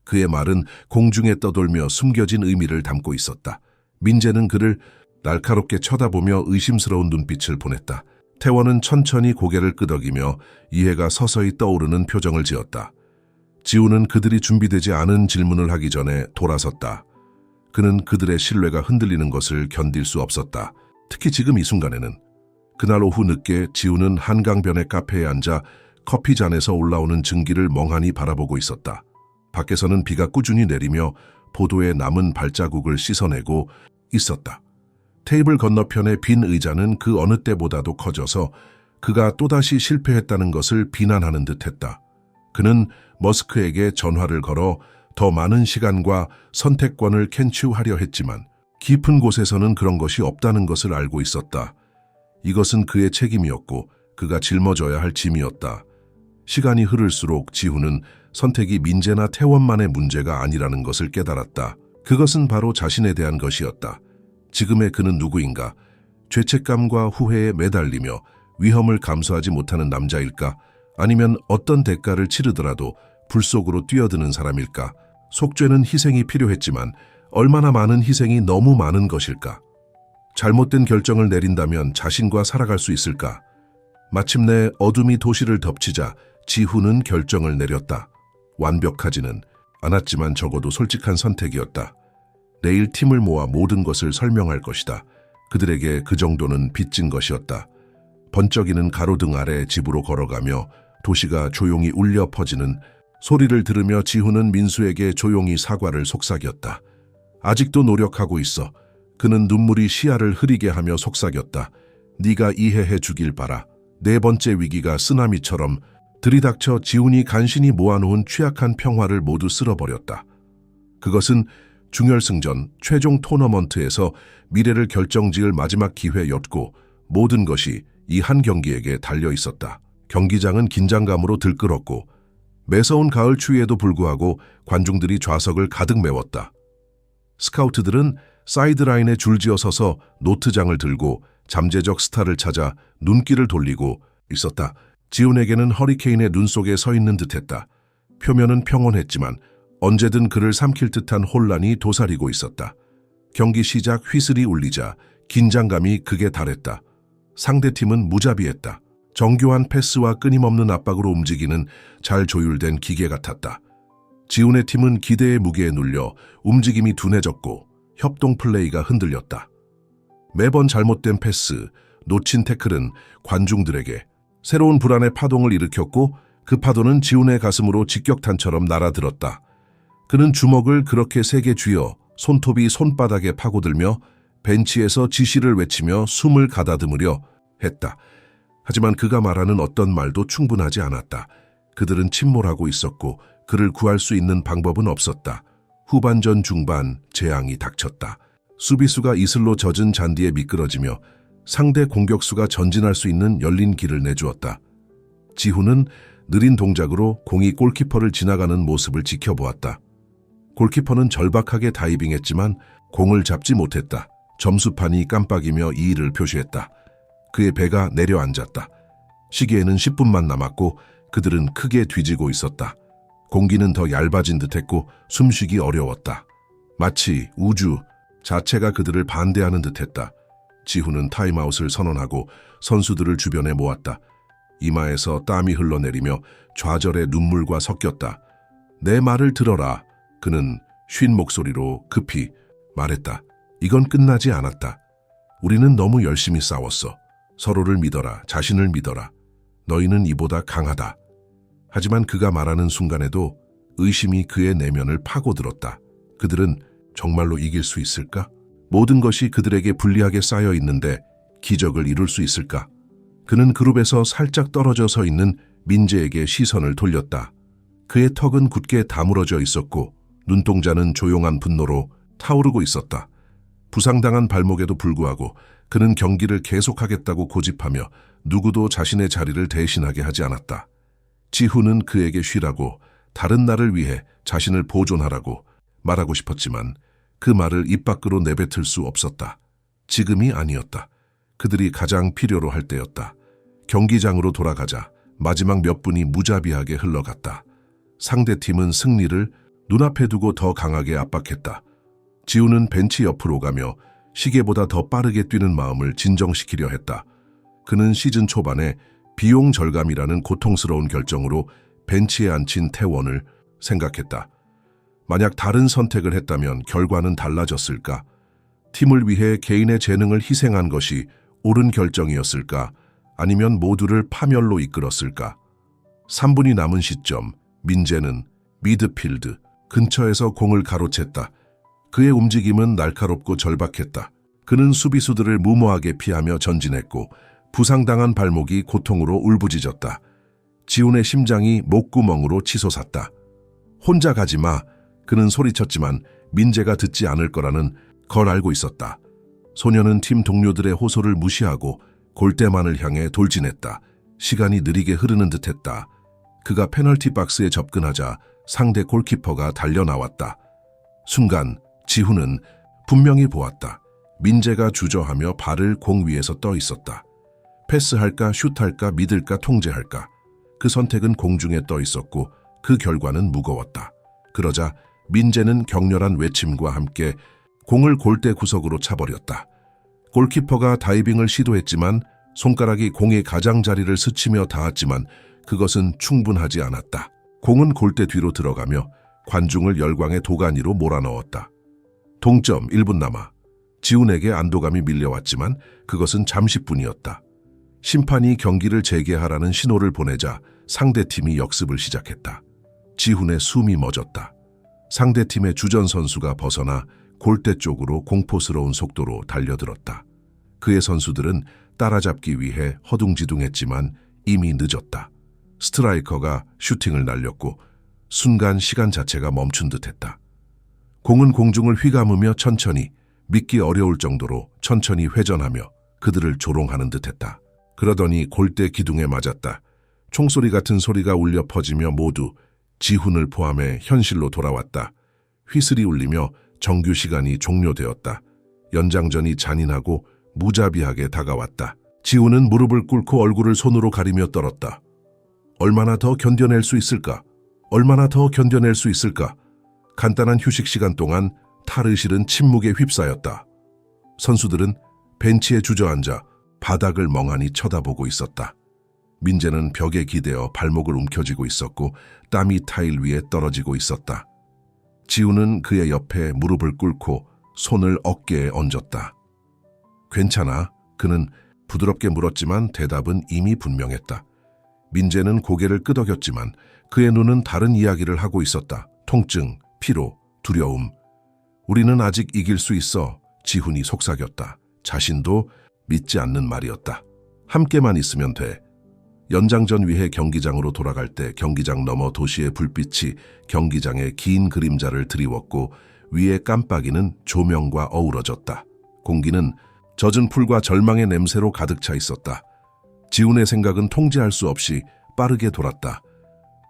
그의 말은 공중에 떠돌며 숨겨진 의미를 담고 있었다. 민재는 그를 날카롭게 쳐다보며 의심스러운 눈빛을 보냈다. 태원은 천천히 고개를 끄덕이며 이해가 서서히 떠오르는 표정을 지었다. 지훈은 그들이 준비되지 않은 질문을 하기 전에 돌아섰다. 그는 그들의 신뢰가 흔들리는 것을 견딜 수 없었다. 특히 지금 이 순간에는. 그날 오후 늦게 지훈은 한강변의 카페에 앉아 커피 잔에서 올라오는 증기를 멍하니 바라보고 있었다. 밖에서는 비가 꾸준히 내리며 보도에 남은 발자국을 씻어내고 있었다. 테이블 건너편의 빈 의자는 그 어느 때보다도 커져서 그가 또다시 실패했다는 것을 비난하는 듯했다. 그는 머스크에게 전화를 걸어 더 많은 시간과 선택권을 캔추하려 했지만 깊은 곳에서는 그런 것이 없다는 것을 알고 있었다. 이것은 그의 책임이었고 그가 짊어져야 할 짐이었다. 시간이 흐를수록 지훈은 선택이 민재나 태원만의 문제가 아니라는 것을 깨달았다. 그것은 바로 자신에 대한 것이었다. 지금의 그는 누구인가? 죄책감과 후회에 매달리며 위험을 감수하지 못하는 남자일까? 아니면 어떤 대가를 치르더라도 불 속으로 뛰어드는 사람일까? 속죄는 희생이 필요했지만 얼마나 많은 희생이 너무 많은 것일까? 잘못된 결정을 내린다면 자신과 살아갈 수 있을까? 마침내 어둠이 도시를 덮치자 지훈은 결정을 내렸다. 완벽하지는 않았지만 적어도 솔직한 선택이었다. 내일 팀을 모아 모든 것을 설명할 것이다. 그들에게 그 정도는 빚진 것이었다. 번쩍이는 가로등 아래 집으로 걸어가며 도시가 조용히 울려 퍼지는 소리를 들으며 지훈은 민수에게 조용히 사과를 속삭였다. 아직도 노력하고 있어. 그는 눈물이 시야를 흐리게 하며 속삭였다. 네가 이해해 주길 바라. 네 번째 위기가 쓰나미처럼 들이닥쳐 지훈이 간신히 모아놓은 취약한 평화를 모두 쓸어버렸다. 그것은 중결승전 최종 토너먼트에서 미래를 결정지을 마지막 기회였고 모든 것이 이 한 경기에게 달려 있었다. 경기장은 긴장감으로 들끓었고 매서운 가을 추위에도 불구하고 관중들이 좌석을 가득 메웠다. 스카우트들은 사이드라인에 줄지어 서서 노트장을 들고 잠재적 스타를 찾아 눈길을 돌리고 있었다. 지훈에게는 허리케인의 눈 속에 서 있는 듯했다. 표면은 평온했지만 언제든 그를 삼킬 듯한 혼란이 도사리고 있었다. 경기 시작 휘슬이 울리자 긴장감이 극에 달했다. 상대팀은 무자비했다. 정교한 패스와 끊임없는 압박으로 움직이는 잘 조율된 기계 같았다. 지훈의 팀은 기대의 무게에 눌려 움직임이 둔해졌고 협동 플레이가 흔들렸다. 매번 잘못된 패스, 놓친 태클은 관중들에게 새로운 불안의 파동을 일으켰고 그 파도는 지훈의 가슴으로 직격탄처럼 날아들었다. 그는 주먹을 그렇게 세게 쥐어 손톱이 손바닥에 파고들며 벤치에서 지시를 외치며 숨을 가다듬으려 했다. 하지만 그가 말하는 어떤 말도 충분하지 않았다. 그들은 침몰하고 있었고 그를 구할 수 있는 방법은 없었다. 후반전 중반 재앙이 닥쳤다. 수비수가 이슬로 젖은 잔디에 미끄러지며 상대 공격수가 전진할 수 있는 열린 길을 내주었다. 지훈은 느린 동작으로 공이 골키퍼를 지나가는 모습을 지켜보았다. 골키퍼는 절박하게 다이빙했지만 공을 잡지 못했다. 점수판이 깜빡이며 이의를 표시했다. 그의 배가 내려앉았다. 시계에는 10분만 남았고 그들은 크게 뒤지고 있었다. 공기는 더 얇아진 듯했고 숨쉬기 어려웠다. 마치 우주 자체가 그들을 반대하는 듯했다. 지훈은 타임아웃을 선언하고 선수들을 주변에 모았다. 이마에서 땀이 흘러내리며 좌절의 눈물과 섞였다. 내 말을 들어라. 그는 쉰 목소리로 급히 말했다. 이건 끝나지 않았다. 우리는 너무 열심히 싸웠어. 서로를 믿어라. 자신을 믿어라. 너희는 이보다 강하다. 하지만 그가 말하는 순간에도 의심이 그의 내면을 파고들었다. 그들은 정말로 이길 수 있을까? 모든 것이 그들에게 불리하게 쌓여 있는데 기적을 이룰 수 있을까? 그는 그룹에서 살짝 떨어져 서 있는 민재에게 시선을 돌렸다. 그의 턱은 굳게 다물어져 있었고 눈동자는 조용한 분노로 타오르고 있었다. 부상당한 발목에도 불구하고 그는 경기를 계속하겠다고 고집하며 누구도 자신의 자리를 대신하게 하지 않았다. 지훈은 그에게 쉬라고, 다른 날을 위해 자신을 보존하라고 말하고 싶었지만 그 말을 입 밖으로 내뱉을 수 없었다. 지금이 아니었다. 그들이 가장 필요로 할 때였다. 경기장으로 돌아가자 마지막 몇 분이 무자비하게 흘러갔다. 상대팀은 승리를 눈앞에 두고 더 강하게 압박했다. 지훈은 벤치 옆으로 가며 시계보다 더 빠르게 뛰는 마음을 진정시키려 했다. 그는 시즌 초반에 비용 절감이라는 고통스러운 결정으로 벤치에 앉힌 태원을 생각했다. 만약 다른 선택을 했다면 결과는 달라졌을까? 팀을 위해 개인의 재능을 희생한 것이 옳은 결정이었을까? 아니면 모두를 파멸로 이끌었을까? 3분이 남은 시점, 민재는 미드필드 근처에서 공을 가로챘다. 그의 움직임은 날카롭고 절박했다. 그는 수비수들을 무모하게 피하며 전진했고 부상당한 발목이 고통으로 울부짖었다. 지훈의 심장이 목구멍으로 치솟았다. 혼자 가지 마. 그는 소리쳤지만 민재가 듣지 않을 거라는 걸 알고 있었다. 소녀는 팀 동료들의 호소를 무시하고 골대만을 향해 돌진했다. 시간이 느리게 흐르는 듯했다. 그가 페널티 박스에 접근하자 상대 골키퍼가 달려나왔다. 순간 지훈은 분명히 보았다. 민재가 주저하며 발을 공 위에서 떠 있었다. 패스할까, 슛할까, 믿을까, 통제할까. 그 선택은 공중에 떠 있었고 그 결과는 무거웠다. 그러자 민재는 격렬한 외침과 함께 공을 골대 구석으로 차버렸다. 골키퍼가 다이빙을 시도했지만 손가락이 공의 가장자리를 스치며 닿았지만 그것은 충분하지 않았다. 공은 골대 뒤로 들어가며 관중을 열광의 도가니로 몰아넣었다. 동점 1분 남아 지훈에게 안도감이 밀려왔지만 그것은 잠시뿐이었다. 심판이 경기를 재개하라는 신호를 보내자 상대팀이 역습을 시작했다. 지훈의 숨이 멎었다. 상대팀의 주전 선수가 벗어나 골대 쪽으로 공포스러운 속도로 달려들었다. 그의 선수들은 따라잡기 위해 허둥지둥했지만 이미 늦었다. 스트라이커가 슈팅을 날렸고 순간 시간 자체가 멈춘 듯했다. 공은 공중을 휘감으며 천천히, 믿기 어려울 정도로 천천히 회전하며 그들을 조롱하는 듯했다. 그러더니 골대 기둥에 맞았다. 총소리 같은 소리가 울려 퍼지며 모두 지훈을 포함해 현실로 돌아왔다. 휘슬이 울리며 정규 시간이 종료되었다. 연장전이 잔인하고 무자비하게 다가왔다. 지훈은 무릎을 꿇고 얼굴을 손으로 가리며 떨었다. 얼마나 더 견뎌낼 수 있을까? 얼마나 더 견뎌낼 수 있을까? 간단한 휴식 시간 동안 탈의실은 침묵에 휩싸였다. 선수들은 벤치에 주저앉아 바닥을 멍하니 쳐다보고 있었다. 민재는 벽에 기대어 발목을 움켜쥐고 있었고 땀이 타일 위에 떨어지고 있었다. 지훈은 그의 옆에 무릎을 꿇고 손을 어깨에 얹었다. 괜찮아? 그는 부드럽게 물었지만 대답은 이미 분명했다. 민재는 고개를 끄덕였지만 그의 눈은 다른 이야기를 하고 있었다. 통증, 피로, 두려움. 우리는 아직 이길 수 있어. 지훈이 속삭였다. 자신도 믿지 않는 말이었다. 함께만 있으면 돼. 연장전 위해 경기장으로 돌아갈 때 경기장 너머 도시의 불빛이 경기장의 긴 그림자를 드리웠고 위에 깜빡이는 조명과 어우러졌다. 공기는 젖은 풀과 절망의 냄새로 가득 차 있었다. 지훈의 생각은 통제할 수 없이 빠르게 돌았다.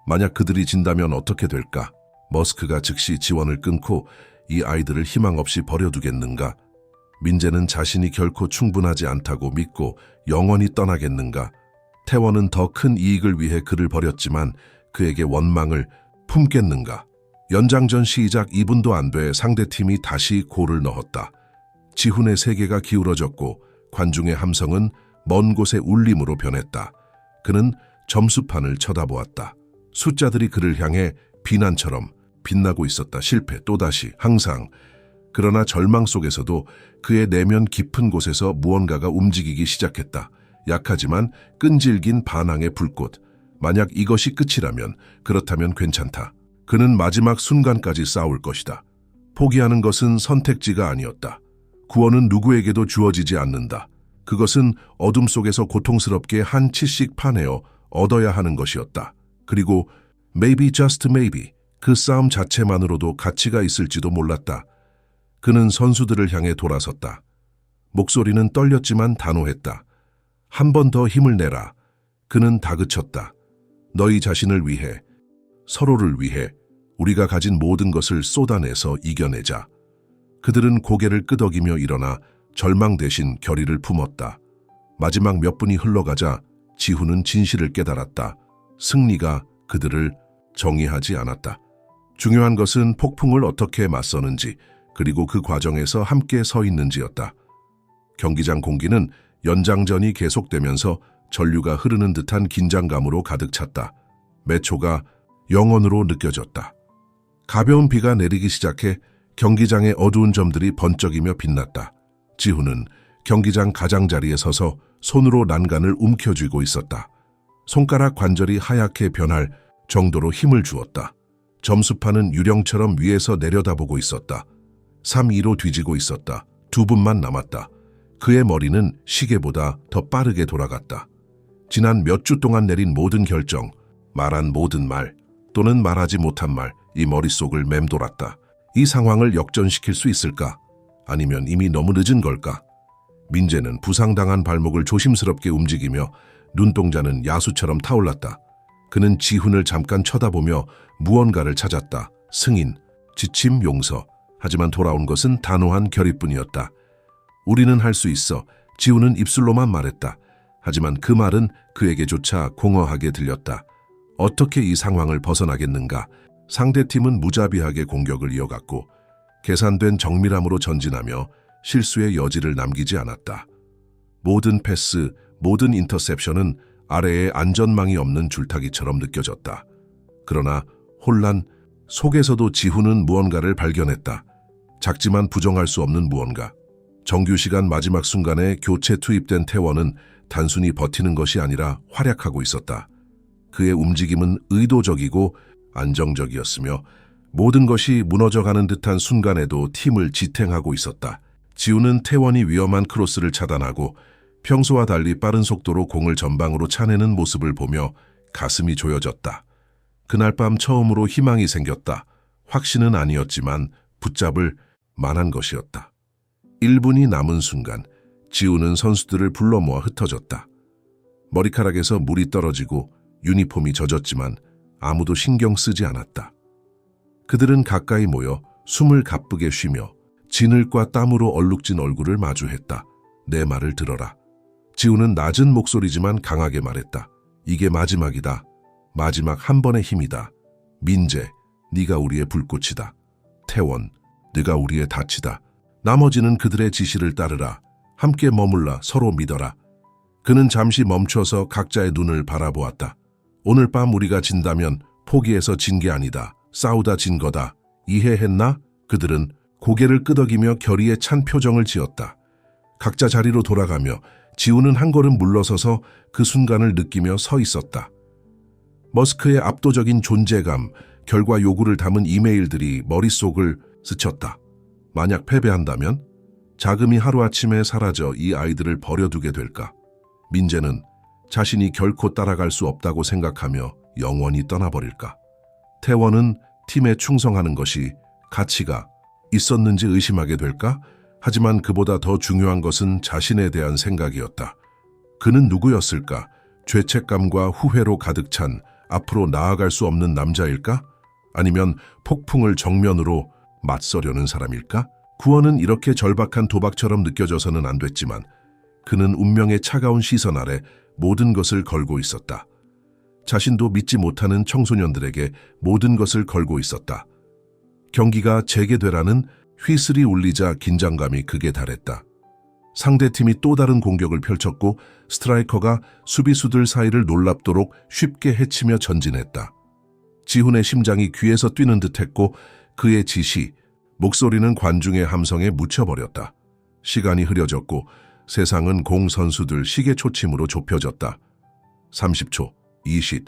만약 그들이 진다면 어떻게 될까? 머스크가 즉시 지원을 끊고 이 아이들을 희망 없이 버려두겠는가? 민재는 자신이 결코 충분하지 않다고 믿고 영원히 떠나겠는가? 태원은 더 큰 이익을 위해 그를 버렸지만 그에게 원망을 품겠는가? 연장전 시작 2분도 안 돼 상대팀이 다시 골을 넣었다. 지훈의 세계가 기울어졌고 관중의 함성은 먼 곳의 울림으로 변했다. 그는 점수판을 쳐다보았다. 숫자들이 그를 향해 비난처럼 빛나고 있었다. 실패, 또다시, 항상. 그러나 절망 속에서도 그의 내면 깊은 곳에서 무언가가 움직이기 시작했다. 약하지만 끈질긴 반항의 불꽃. 만약 이것이 끝이라면, 그렇다면 괜찮다. 그는 마지막 순간까지 싸울 것이다. 포기하는 것은 선택지가 아니었다. 구원은 누구에게도 주어지지 않는다. 그것은 어둠 속에서 고통스럽게 한 치씩 파내어 얻어야 하는 것이었다. 그리고 maybe just maybe 그 싸움 자체만으로도 가치가 있을지도 몰랐다. 그는 선수들을 향해 돌아섰다. 목소리는 떨렸지만 단호했다. 한 번 더 힘을 내라. 그는 다그쳤다. 너희 자신을 위해, 서로를 위해 우리가 가진 모든 것을 쏟아내서 이겨내자. 그들은 고개를 끄덕이며 일어나 절망 대신 결의를 품었다. 마지막 몇 분이 흘러가자 지훈은 진실을 깨달았다. 승리가 그들을 정의하지 않았다. 중요한 것은 폭풍을 어떻게 맞서는지, 그리고 그 과정에서 함께 서 있는지였다. 경기장 공기는 연장전이 계속되면서 전류가 흐르는 듯한 긴장감으로 가득 찼다. 매 초가 영원으로 느껴졌다. 가벼운 비가 내리기 시작해 경기장의 어두운 점들이 번쩍이며 빛났다. 지훈은 경기장 가장자리에 서서 손으로 난간을 움켜쥐고 있었다. 손가락 관절이 하얗게 변할 정도로 힘을 주었다. 점수판은 유령처럼 위에서 내려다보고 있었다. 3-2로 뒤지고 있었다. 2분만 남았다. 그의 머리는 시계보다 더 빠르게 돌아갔다. 지난 몇 주 동안 내린 모든 결정, 말한 모든 말, 또는 말하지 못한 말, 이 머릿속을 맴돌았다. 이 상황을 역전시킬 수 있을까? 아니면 이미 너무 늦은 걸까? 민재는 부상당한 발목을 조심스럽게 움직이며 눈동자는 야수처럼 타올랐다. 그는 지훈을 잠깐 쳐다보며 무언가를 찾았다. 승인, 지침, 용서. 하지만 돌아온 것은 단호한 결의뿐이었다. 우리는 할 수 있어. 지훈은 입술로만 말했다. 하지만 그 말은 그에게조차 공허하게 들렸다. 어떻게 이 상황을 벗어나겠는가? 상대팀은 무자비하게 공격을 이어갔고 계산된 정밀함으로 전진하며 실수의 여지를 남기지 않았다. 모든 패스, 모든 인터셉션은 아래에 안전망이 없는 줄타기처럼 느껴졌다. 그러나 혼란 속에서도 지훈은 무언가를 발견했다. 작지만 부정할 수 없는 무언가. 정규 시간 마지막 순간에 교체 투입된 태원은 단순히 버티는 것이 아니라 활약하고 있었다. 그의 움직임은 의도적이고 안정적이었으며 모든 것이 무너져가는 듯한 순간에도 팀을 지탱하고 있었다. 지훈은 태원이 위험한 크로스를 차단하고 평소와 달리 빠른 속도로 공을 전방으로 차내는 모습을 보며 가슴이 조여졌다. 그날 밤 처음으로 희망이 생겼다. 확신은 아니었지만 붙잡을 만한 것이었다. 1분이 남은 순간 지훈은 선수들을 불러 모아 흩어졌다. 머리카락에서 물이 떨어지고 유니폼이 젖었지만 아무도 신경 쓰지 않았다. 그들은 가까이 모여 숨을 가쁘게 쉬며 진흙과 땀으로 얼룩진 얼굴을 마주했다. 내 말을 들어라. 지훈은 낮은 목소리지만 강하게 말했다. 이게 마지막이다. 마지막 한 번의 힘이다. 민재, 네가 우리의 불꽃이다. 태원, 네가 우리의 닻이다. 나머지는 그들의 지시를 따르라. 함께 머물라. 서로 믿어라. 그는 잠시 멈춰서 각자의 눈을 바라보았다. 오늘 밤 우리가 진다면 포기해서 진 게 아니다. 싸우다 진 거다. 이해했나? 그들은 고개를 끄덕이며 결의에 찬 표정을 지었다. 각자 자리로 돌아가며 지훈은 한 걸음 물러서서 그 순간을 느끼며 서 있었다. 머스크의 압도적인 존재감, 결과 요구를 담은 이메일들이 머릿속을 스쳤다. 만약 패배한다면? 자금이 하루아침에 사라져 이 아이들을 버려두게 될까? 민재는 자신이 결코 따라갈 수 없다고 생각하며 영원히 떠나버릴까? 태원은 팀에 충성하는 것이 가치가 있었는지 의심하게 될까? 하지만 그보다 더 중요한 것은 자신에 대한 생각이었다. 그는 누구였을까? 죄책감과 후회로 가득 찬 앞으로 나아갈 수 없는 남자일까? 아니면 폭풍을 정면으로 맞서려는 사람일까? 구원은 이렇게 절박한 도박처럼 느껴져서는 안 됐지만 그는 운명의 차가운 시선 아래 모든 것을 걸고 있었다. 자신도 믿지 못하는 청소년들에게 모든 것을 걸고 있었다. 경기가 재개되라는 휘슬이 울리자 긴장감이 극에 달했다. 상대팀이 또 다른 공격을 펼쳤고 스트라이커가 수비수들 사이를 놀랍도록 쉽게 헤치며 전진했다. 지훈의 심장이 귀에서 뛰는 듯했고 그의 지시, 목소리는 관중의 함성에 묻혀버렸다. 시간이 흐려졌고 세상은 공 선수들 시계 초침으로 좁혀졌다. 30초, 20,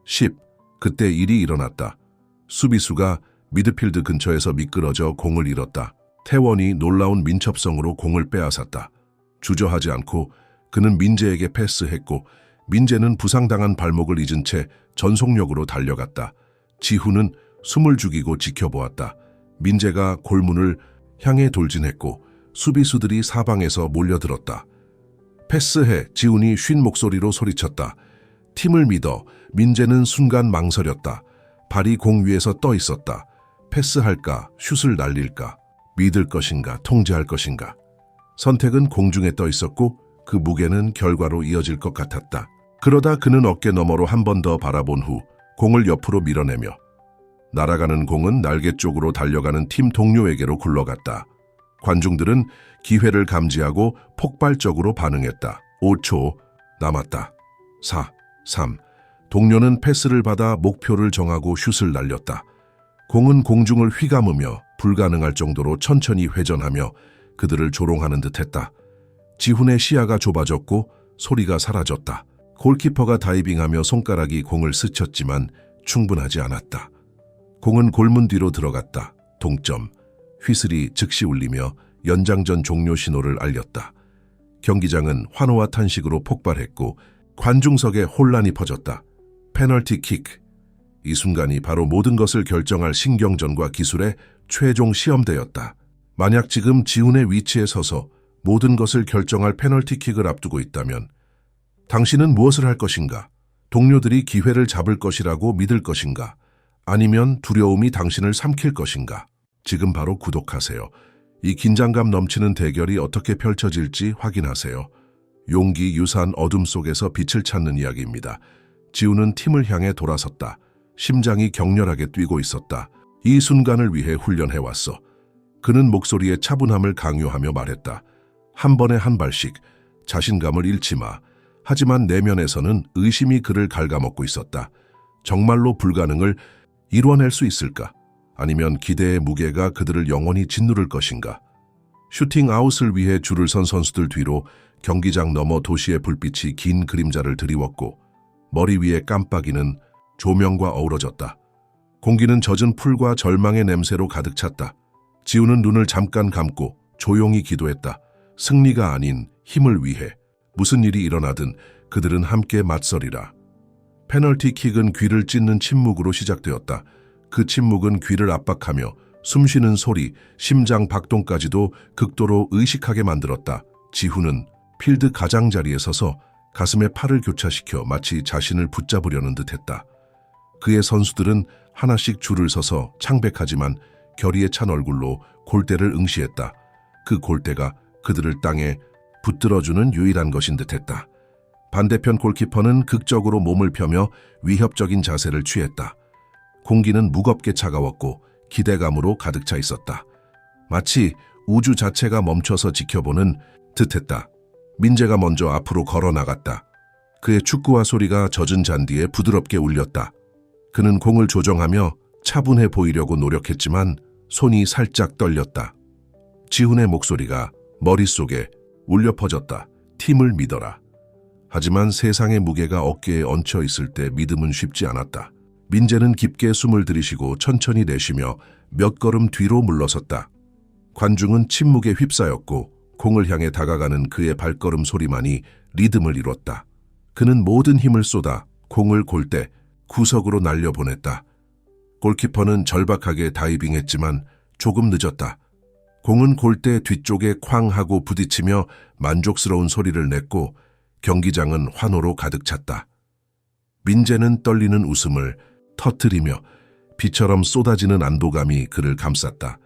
10. 그때 일이 일어났다. 수비수가 미드필드 근처에서 미끄러져 공을 잃었다. 태원이 놀라운 민첩성으로 공을 빼앗았다. 주저하지 않고 그는 민재에게 패스했고 민재는 부상당한 발목을 잊은 채 전속력으로 달려갔다. 지훈은 숨을 죽이고 지켜보았다. 민재가 골문을 향해 돌진했고 수비수들이 사방에서 몰려들었다. 패스해, 지훈이 쉰 목소리로 소리쳤다. 팀을 믿어. 민재는 순간 망설였다. 발이 공 위에서 떠 있었다. 패스할까, 슛을 날릴까, 믿을 것인가, 통제할 것인가. 선택은 공중에 떠 있었고 그 무게는 결과로 이어질 것 같았다. 그러다 그는 어깨 너머로 한 번 더 바라본 후 공을 옆으로 밀어내며 날아가는 공은 날개 쪽으로 달려가는 팀 동료에게로 굴러갔다. 관중들은 기회를 감지하고 폭발적으로 반응했다. 5초 남았다. 4, 3. 동료는 패스를 받아 목표를 정하고 슛을 날렸다. 공은 공중을 휘감으며 불가능할 정도로 천천히 회전하며 그들을 조롱하는 듯했다. 지훈의 시야가 좁아졌고 소리가 사라졌다. 골키퍼가 다이빙하며 손가락이 공을 스쳤지만 충분하지 않았다. 공은 골문 뒤로 들어갔다. 동점. 휘슬이 즉시 울리며 연장전 종료 신호를 알렸다. 경기장은 환호와 탄식으로 폭발했고 관중석에 혼란이 퍼졌다. 페널티킥. 이 순간이 바로 모든 것을 결정할 신경전과 기술의 최종 시험대였다. 만약 지금 지훈의 위치에 서서 모든 것을 결정할 페널티킥을 앞두고 있다면 당신은 무엇을 할 것인가? 동료들이 기회를 잡을 것이라고 믿을 것인가? 아니면 두려움이 당신을 삼킬 것인가? 지금 바로 구독하세요. 이 긴장감 넘치는 대결이 어떻게 펼쳐질지 확인하세요. 용기 유산 어둠 속에서 빛을 찾는 이야기입니다. 지훈은 팀을 향해 돌아섰다. 심장이 격렬하게 뛰고 있었다. 이 순간을 위해 훈련해왔어. 그는 목소리에 차분함을 강요하며 말했다. 한 번에 한 발씩 자신감을 잃지 마. 하지만 내면에서는 의심이 그를 갉아먹고 있었다. 정말로 불가능을 이뤄낼 수 있을까? 아니면 기대의 무게가 그들을 영원히 짓누를 것인가? 슈팅 아웃을 위해 줄을 선 선수들 뒤로 경기장 너머 도시의 불빛이 긴 그림자를 드리웠고 머리 위에 깜빡이는 조명과 어우러졌다. 공기는 젖은 풀과 절망의 냄새로 가득 찼다. 지훈은 눈을 잠깐 감고 조용히 기도했다. 승리가 아닌 힘을 위해 무슨 일이 일어나든 그들은 함께 맞서리라. 페널티킥은 귀를 찢는 침묵으로 시작되었다. 그 침묵은 귀를 압박하며 숨쉬는 소리, 심장 박동까지도 극도로 의식하게 만들었다. 지훈은 필드 가장자리에 서서 가슴에 팔을 교차시켜 마치 자신을 붙잡으려는 듯했다. 그의 선수들은 하나씩 줄을 서서 창백하지만 결의에 찬 얼굴로 골대를 응시했다. 그 골대가 그들을 땅에 붙들어주는 유일한 것인 듯했다. 반대편 골키퍼는 극적으로 몸을 펴며 위협적인 자세를 취했다. 공기는 무겁게 차가웠고 기대감으로 가득 차 있었다. 마치 우주 자체가 멈춰서 지켜보는 듯했다. 민재가 먼저 앞으로 걸어 나갔다. 그의 축구화 소리가 젖은 잔디에 부드럽게 울렸다. 그는 공을 조정하며 차분해 보이려고 노력했지만 손이 살짝 떨렸다. 지훈의 목소리가 머릿속에 울려 퍼졌다. 팀을 믿어라. 하지만 세상의 무게가 어깨에 얹혀 있을 때 믿음은 쉽지 않았다. 민재는 깊게 숨을 들이쉬고 천천히 내쉬며 몇 걸음 뒤로 물러섰다. 관중은 침묵에 휩싸였고 공을 향해 다가가는 그의 발걸음 소리만이 리듬을 이뤘다. 그는 모든 힘을 쏟아 공을 골대 구석으로 날려보냈다. 골키퍼는 절박하게 다이빙했지만 조금 늦었다. 공은 골대 뒤쪽에 쾅 하고 부딪히며 만족스러운 소리를 냈고 경기장은 환호로 가득 찼다. 민재는 떨리는 웃음을 터뜨리며 비처럼 쏟아지는 안도감이 그를 감쌌다.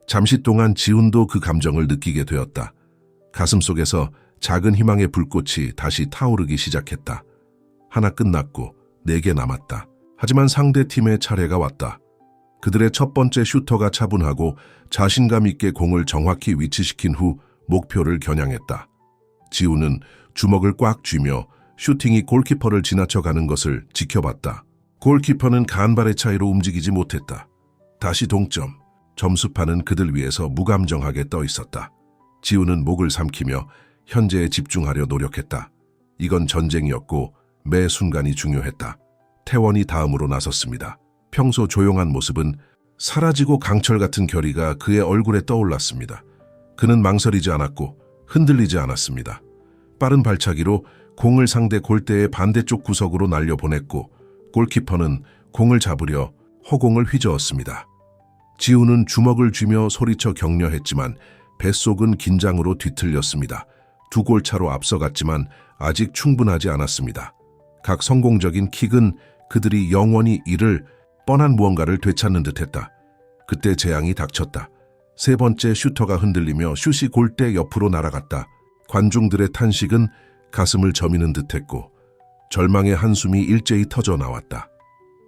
잠시 동안 지훈도 그 감정을 느끼게 되었다. 가슴속에서 작은 희망의 불꽃이 다시 타오르기 시작했다. 하나 끝났고 4개 남았다. 하지만 상대팀의 차례가 왔다. 그들의 첫 번째 슈터가 차분하고 자신감 있게 공을 정확히 위치시킨 후 목표를 겨냥했다. 지훈은 주먹을 꽉 쥐며 슈팅이 골키퍼를 지나쳐가는 것을 지켜봤다. 골키퍼는 간발의 차이로 움직이지 못했다. 다시 동점. 점수판은 그들 위에서 무감정하게 떠 있었다. 지우는 목을 삼키며 현재에 집중하려 노력했다. 이건 전쟁이었고 매 순간이 중요했다. 태원이 다음으로 나섰습니다. 평소 조용한 모습은 사라지고 강철 같은 결의가 그의 얼굴에 떠올랐습니다. 그는 망설이지 않았고 흔들리지 않았습니다. 빠른 발차기로 공을 상대 골대의 반대쪽 구석으로 날려보냈고 골키퍼는 공을 잡으려 허공을 휘저었습니다. 지우는 주먹을 쥐며 소리쳐 격려했지만 뱃속은 긴장으로 뒤틀렸습니다. 2골 차로 앞서갔지만 아직 충분하지 않았습니다. 각 성공적인 킥은 그들이 영원히 이를 뻔한 무언가를 되찾는 듯했다. 그때 재앙이 닥쳤다. 3번째 슈터가 흔들리며 슛이 골대 옆으로 날아갔다. 관중들의 탄식은 가슴을 저미는 듯했고 절망의 한숨이 일제히 터져 나왔다.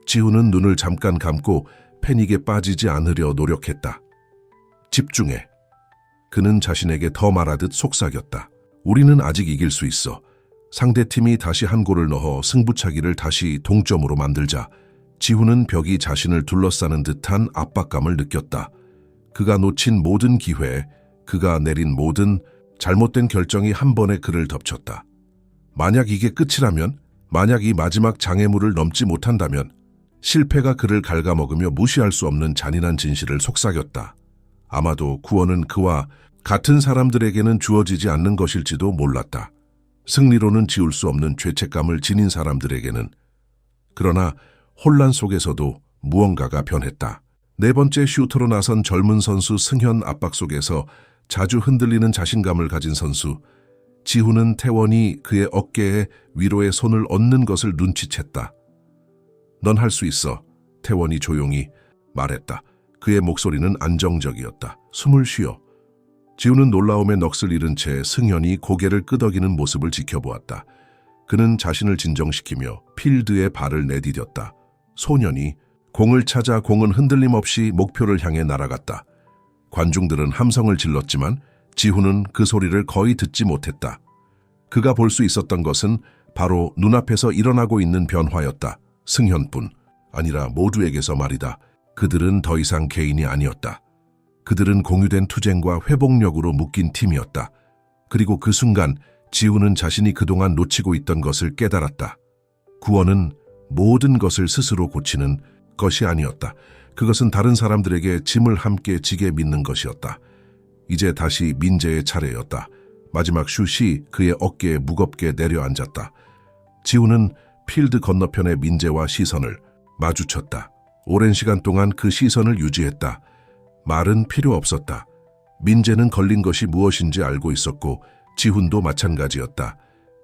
지우는 눈을 잠깐 감고 패닉에 빠지지 않으려 노력했다. 집중해. 그는 자신에게 더 말하듯 속삭였다. 우리는 아직 이길 수 있어. 상대팀이 다시 한 골을 넣어 승부차기를 다시 동점으로 만들자. 지우는 벽이 자신을 둘러싸는 듯한 압박감을 느꼈다. 그가 놓친 모든 기회, 그가 내린 모든 잘못된 결정이 한 번에 그를 덮쳤다. 만약 이게 끝이라면, 만약 이 마지막 장애물을 넘지 못한다면 실패가 그를 갉아먹으며 무시할 수 없는 잔인한 진실을 속삭였다. 아마도 구원은 그와 같은 사람들에게는 주어지지 않는 것일지도 몰랐다. 승리로는 지울 수 없는 죄책감을 지닌 사람들에게는. 그러나 혼란 속에서도 무언가가 변했다. 4번째 슈터로 나선 젊은 선수 승현 압박 속에서 자주 흔들리는 자신감을 가진 선수. 지우는 태원이 그의 어깨에 위로의 손을 얹는 것을 눈치챘다. 넌 할 수 있어. 태원이 조용히 말했다. 그의 목소리는 안정적이었다. 숨을 쉬어. 지우는 놀라움에 넋을 잃은 채 승현이 고개를 끄덕이는 모습을 지켜보았다. 그는 자신을 진정시키며 필드에 발을 내디뎠다. 소년이 공을 찾아 공은 흔들림 없이 목표를 향해 날아갔다. 관중들은 함성을 질렀지만 지우는 그 소리를 거의 듣지 못했다. 그가 볼 수 있었던 것은 바로 눈앞에서 일어나고 있는 변화였다. 승현뿐 아니라 모두에게서 말이다. 그들은 더 이상 개인이 아니었다. 그들은 공유된 투쟁과 회복력으로 묶인 팀이었다. 그리고 그 순간 지우는 자신이 그동안 놓치고 있던 것을 깨달았다. 구원은 모든 것을 스스로 고치는 것이 아니었다. 그것은 다른 사람들에게 짐을 함께 지게 믿는 것이었다. 이제 다시 민재의 차례였다. 마지막 슛이 그의 어깨에 무겁게 내려앉았다. 지우는 필드 건너편의 민재와 시선을 마주쳤다. 오랜 시간 동안 그 시선을 유지했다. 말은 필요 없었다. 민재는 걸린 것이 무엇인지 알고 있었고 지훈도 마찬가지였다.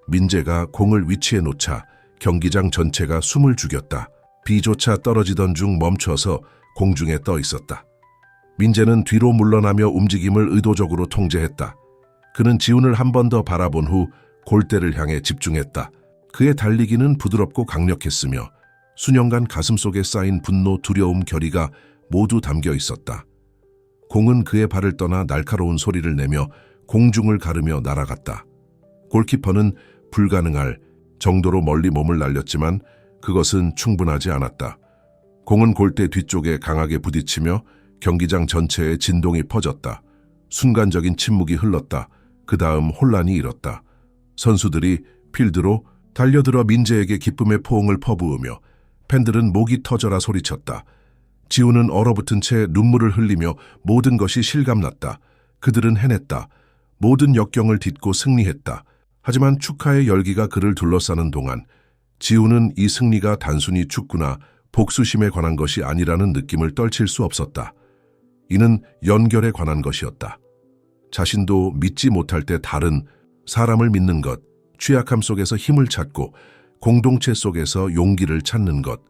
민재가 공을 위치해 놓자 경기장 전체가 숨을 죽였다. 비조차 떨어지던 중 멈춰서 공중에 떠 있었다. 민재는 뒤로 물러나며 움직임을 의도적으로 통제했다. 그는 지훈을 한 번 더 바라본 후 골대를 향해 집중했다. 그의 달리기는 부드럽고 강력했으며 수년간 가슴속에 쌓인 분노, 두려움, 결의가 모두 담겨 있었다. 공은 그의 발을 떠나 날카로운 소리를 내며 공중을 가르며 날아갔다. 골키퍼는 불가능할 정도로 멀리 몸을 날렸지만 그것은 충분하지 않았다. 공은 골대 뒤쪽에 강하게 부딪히며 경기장 전체에 진동이 퍼졌다. 순간적인 침묵이 흘렀다. 그 다음 혼란이 일었다. 선수들이 필드로 달려들어 민재에게 기쁨의 포옹을 퍼부으며 팬들은 목이 터져라 소리쳤다. 지우는 얼어붙은 채 눈물을 흘리며 모든 것이 실감났다. 그들은 해냈다. 모든 역경을 딛고 승리했다. 하지만 축하의 열기가 그를 둘러싸는 동안 지우는 이 승리가 단순히 축구나 복수심에 관한 것이 아니라는 느낌을 떨칠 수 없었다. 이는 연결에 관한 것이었다. 자신도 믿지 못할 때 다른 사람을 믿는 것, 취약함 속에서 힘을 찾고 공동체 속에서 용기를 찾는 것.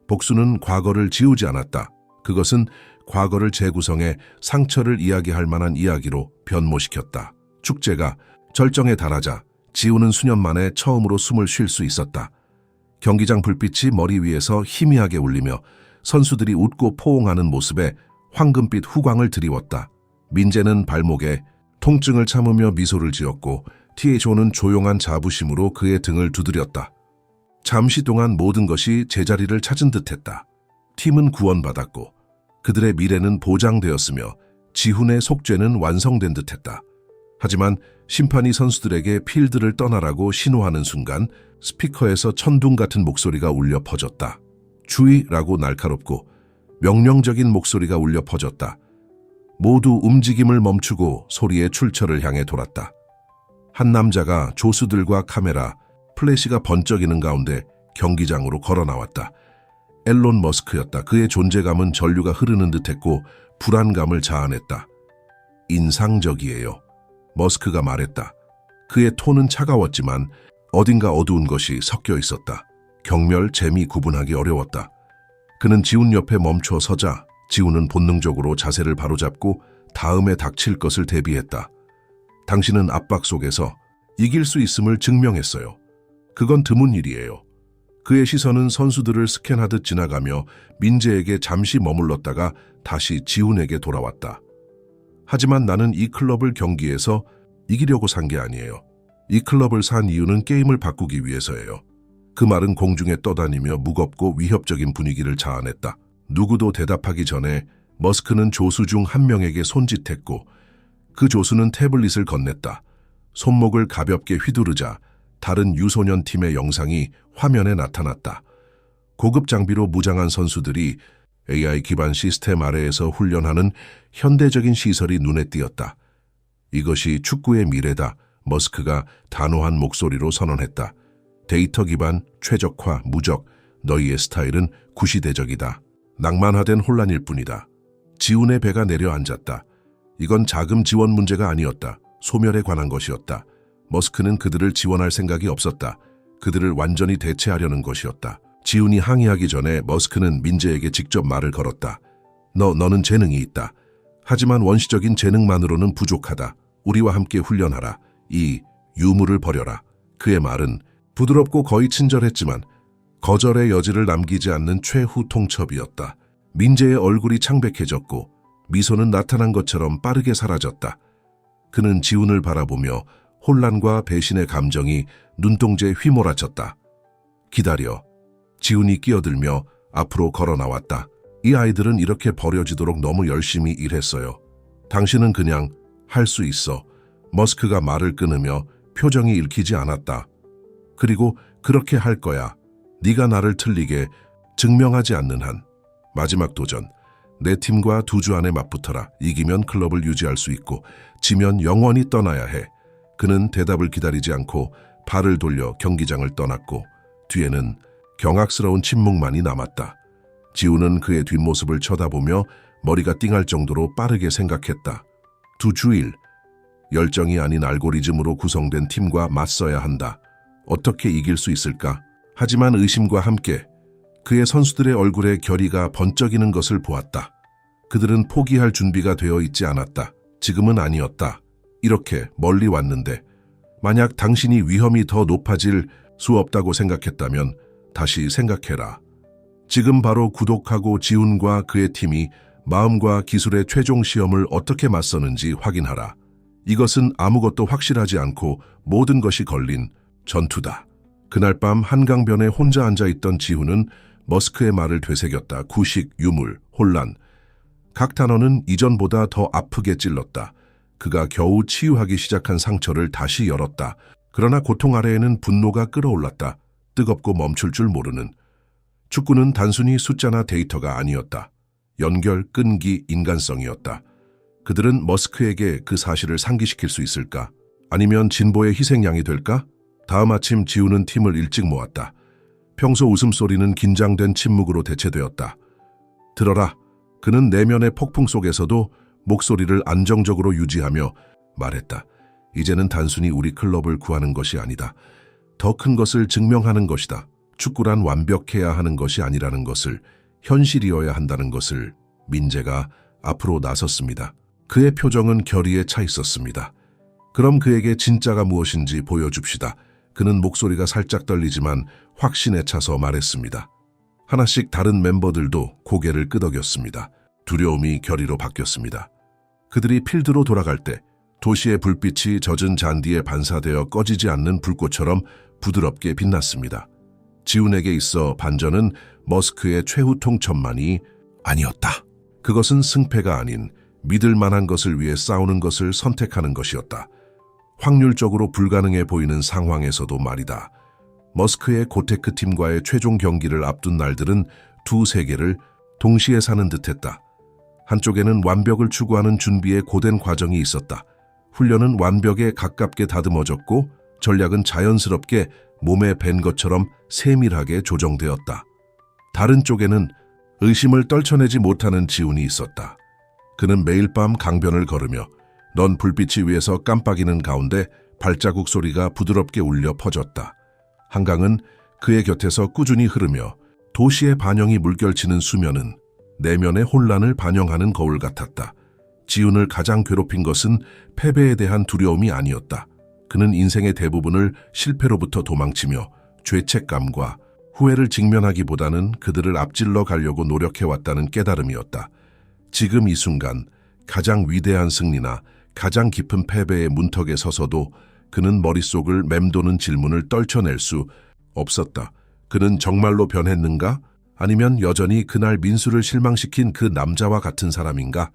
복수는 과거를 지우지 않았다. 그것은 과거를 재구성해 상처를 이야기할 만한 이야기로 변모시켰다. 축제가 절정에 달하자 지우는 수년 만에 처음으로 숨을 쉴 수 있었다. 경기장 불빛이 머리 위에서 희미하게 울리며 선수들이 웃고 포옹하는 모습에 황금빛 후광을 드리웠다. 민재는 발목에 통증을 참으며 미소를 지었고 THO는 조용한 자부심으로 그의 등을 두드렸다. 잠시 동안 모든 것이 제자리를 찾은 듯했다. 팀은 구원받았고 그들의 미래는 보장되었으며 지훈의 속죄는 완성된 듯했다. 하지만 심판이 선수들에게 필드를 떠나라고 신호하는 순간 스피커에서 천둥 같은 목소리가 울려 퍼졌다. 주의라고 날카롭고 명령적인 목소리가 울려 퍼졌다. 모두 움직임을 멈추고 소리의 출처를 향해 돌았다. 한 남자가 조수들과 카메라, 플래시가 번쩍이는 가운데 경기장으로 걸어 나왔다. 앨런 머스크였다. 그의 존재감은 전류가 흐르는 듯했고 불안감을 자아냈다. 인상적이에요. 머스크가 말했다. 그의 톤은 차가웠지만 어딘가 어두운 것이 섞여 있었다. 경멸, 재미 구분하기 어려웠다. 그는 지훈 옆에 멈춰 서자 지훈은 본능적으로 자세를 바로잡고 다음에 닥칠 것을 대비했다. 당신은 압박 속에서 이길 수 있음을 증명했어요. 그건 드문 일이에요. 그의 시선은 선수들을 스캔하듯 지나가며 민재에게 잠시 머물렀다가 다시 지훈에게 돌아왔다. 하지만 나는 이 클럽을 경기에서 이기려고 산 게 아니에요. 이 클럽을 산 이유는 게임을 바꾸기 위해서예요. 그 말은 공중에 떠다니며 무겁고 위협적인 분위기를 자아냈다. 누구도 대답하기 전에 머스크는 조수 중 한 명에게 손짓했고 그 조수는 태블릿을 건넸다. 손목을 가볍게 휘두르자 다른 유소년 팀의 영상이 화면에 나타났다. 고급 장비로 무장한 선수들이 AI 기반 시스템 아래에서 훈련하는 현대적인 시설이 눈에 띄었다. 이것이 축구의 미래다. 머스크가 단호한 목소리로 선언했다. 데이터 기반, 최적화, 무적, 너희의 스타일은 구시대적이다. 낭만화된 혼란일 뿐이다. 지훈의 배가 내려앉았다. 이건 자금 지원 문제가 아니었다. 소멸에 관한 것이었다. 머스크는 그들을 지원할 생각이 없었다. 그들을 완전히 대체하려는 것이었다. 지훈이 항의하기 전에 머스크는 민재에게 직접 말을 걸었다. 너는 재능이 있다. 하지만 원시적인 재능만으로는 부족하다. 우리와 함께 훈련하라. 이 유물을 버려라. 그의 말은 부드럽고 거의 친절했지만 거절의 여지를 남기지 않는 최후 통첩이었다. 민재의 얼굴이 창백해졌고 미소는 나타난 것처럼 빠르게 사라졌다. 그는 지훈을 바라보며 혼란과 배신의 감정이 눈동자에 휘몰아쳤다. 기다려. 지훈이 끼어들며 앞으로 걸어 나왔다. 이 아이들은 이렇게 버려지도록 너무 열심히 일했어요. 당신은 그냥 할 수 있어. 머스크가 말을 끊으며 표정이 읽히지 않았다. 그리고 그렇게 할 거야. 네가 나를 틀리게 증명하지 않는 한. 마지막 도전. 내 팀과 2주 안에 맞붙어라. 이기면 클럽을 유지할 수 있고 지면 영원히 떠나야 해. 그는 대답을 기다리지 않고 발을 돌려 경기장을 떠났고 뒤에는 경악스러운 침묵만이 남았다. 지훈은 그의 뒷모습을 쳐다보며 머리가 띵할 정도로 빠르게 생각했다. 2주일. 열정이 아닌 알고리즘으로 구성된 팀과 맞서야 한다. 어떻게 이길 수 있을까? 하지만 의심과 함께 그의 선수들의 얼굴에 결의가 번쩍이는 것을 보았다. 그들은 포기할 준비가 되어 있지 않았다. 지금은 아니었다. 이렇게 멀리 왔는데 만약 당신이 위험이 더 높아질 수 없다고 생각했다면 다시 생각해라. 지금 바로 구독하고 지훈과 그의 팀이 마음과 기술의 최종 시험을 어떻게 맞서는지 확인하라. 이것은 아무것도 확실하지 않고 모든 것이 걸린 전투다. 그날 밤 한강변에 혼자 앉아있던 지훈은 머스크의 말을 되새겼다. 구식, 유물, 혼란. 각 단어는 이전보다 더 아프게 찔렀다. 그가 겨우 치유하기 시작한 상처를 다시 열었다. 그러나 고통 아래에는 분노가 끓어올랐다. 뜨겁고 멈출 줄 모르는. 축구는 단순히 숫자나 데이터가 아니었다. 연결, 끈기, 인간성이었다. 그들은 머스크에게 그 사실을 상기시킬 수 있을까? 아니면 진보의 희생양이 될까? 다음 아침 지훈은 팀을 일찍 모았다. 평소 웃음소리는 긴장된 침묵으로 대체되었다. 들어라. 그는 내면의 폭풍 속에서도 목소리를 안정적으로 유지하며 말했다. 이제는 단순히 우리 클럽을 구하는 것이 아니다. 더 큰 것을 증명하는 것이다. 축구란 완벽해야 하는 것이 아니라는 것을, 현실이어야 한다는 것을. 민재가 앞으로 나섰습니다. 그의 표정은 결의에 차 있었습니다. 그럼 그에게 진짜가 무엇인지 보여줍시다. 그는 목소리가 살짝 떨리지만 확신에 차서 말했습니다. 하나씩 다른 멤버들도 고개를 끄덕였습니다. 두려움이 결의로 바뀌었습니다. 그들이 필드로 돌아갈 때 도시의 불빛이 젖은 잔디에 반사되어 꺼지지 않는 불꽃처럼 부드럽게 빛났습니다. 지훈에게 있어 반전은 머스크의 최후 통첩만이 아니었다. 그것은 승패가 아닌 믿을 만한 것을 위해 싸우는 것을 선택하는 것이었다. 확률적으로 불가능해 보이는 상황에서도 말이다. 머스크의 고테크 팀과의 최종 경기를 앞둔 날들은 두 세계를 동시에 사는 듯했다. 한쪽에는 완벽을 추구하는 준비의 고된 과정이 있었다. 훈련은 완벽에 가깝게 다듬어졌고 전략은 자연스럽게 몸에 밴 것처럼 세밀하게 조정되었다. 다른 쪽에는 의심을 떨쳐내지 못하는 지훈이 있었다. 그는 매일 밤 강변을 걸으며 넌 불빛이 위에서 깜빡이는 가운데 발자국 소리가 부드럽게 울려 퍼졌다. 한강은 그의 곁에서 꾸준히 흐르며 도시의 반영이 물결치는 수면은 내면의 혼란을 반영하는 거울 같았다. 지훈을 가장 괴롭힌 것은 패배에 대한 두려움이 아니었다. 그는 인생의 대부분을 실패로부터 도망치며 죄책감과 후회를 직면하기보다는 그들을 앞질러 가려고 노력해왔다는 깨달음이었다. 지금 이 순간 가장 위대한 승리나 가장 깊은 패배의 문턱에 서서도 그는 머릿속을 맴도는 질문을 떨쳐낼 수 없었다. 그는 정말로 변했는가? 아니면 여전히 그날 민수를 실망시킨 그 남자와 같은 사람인가?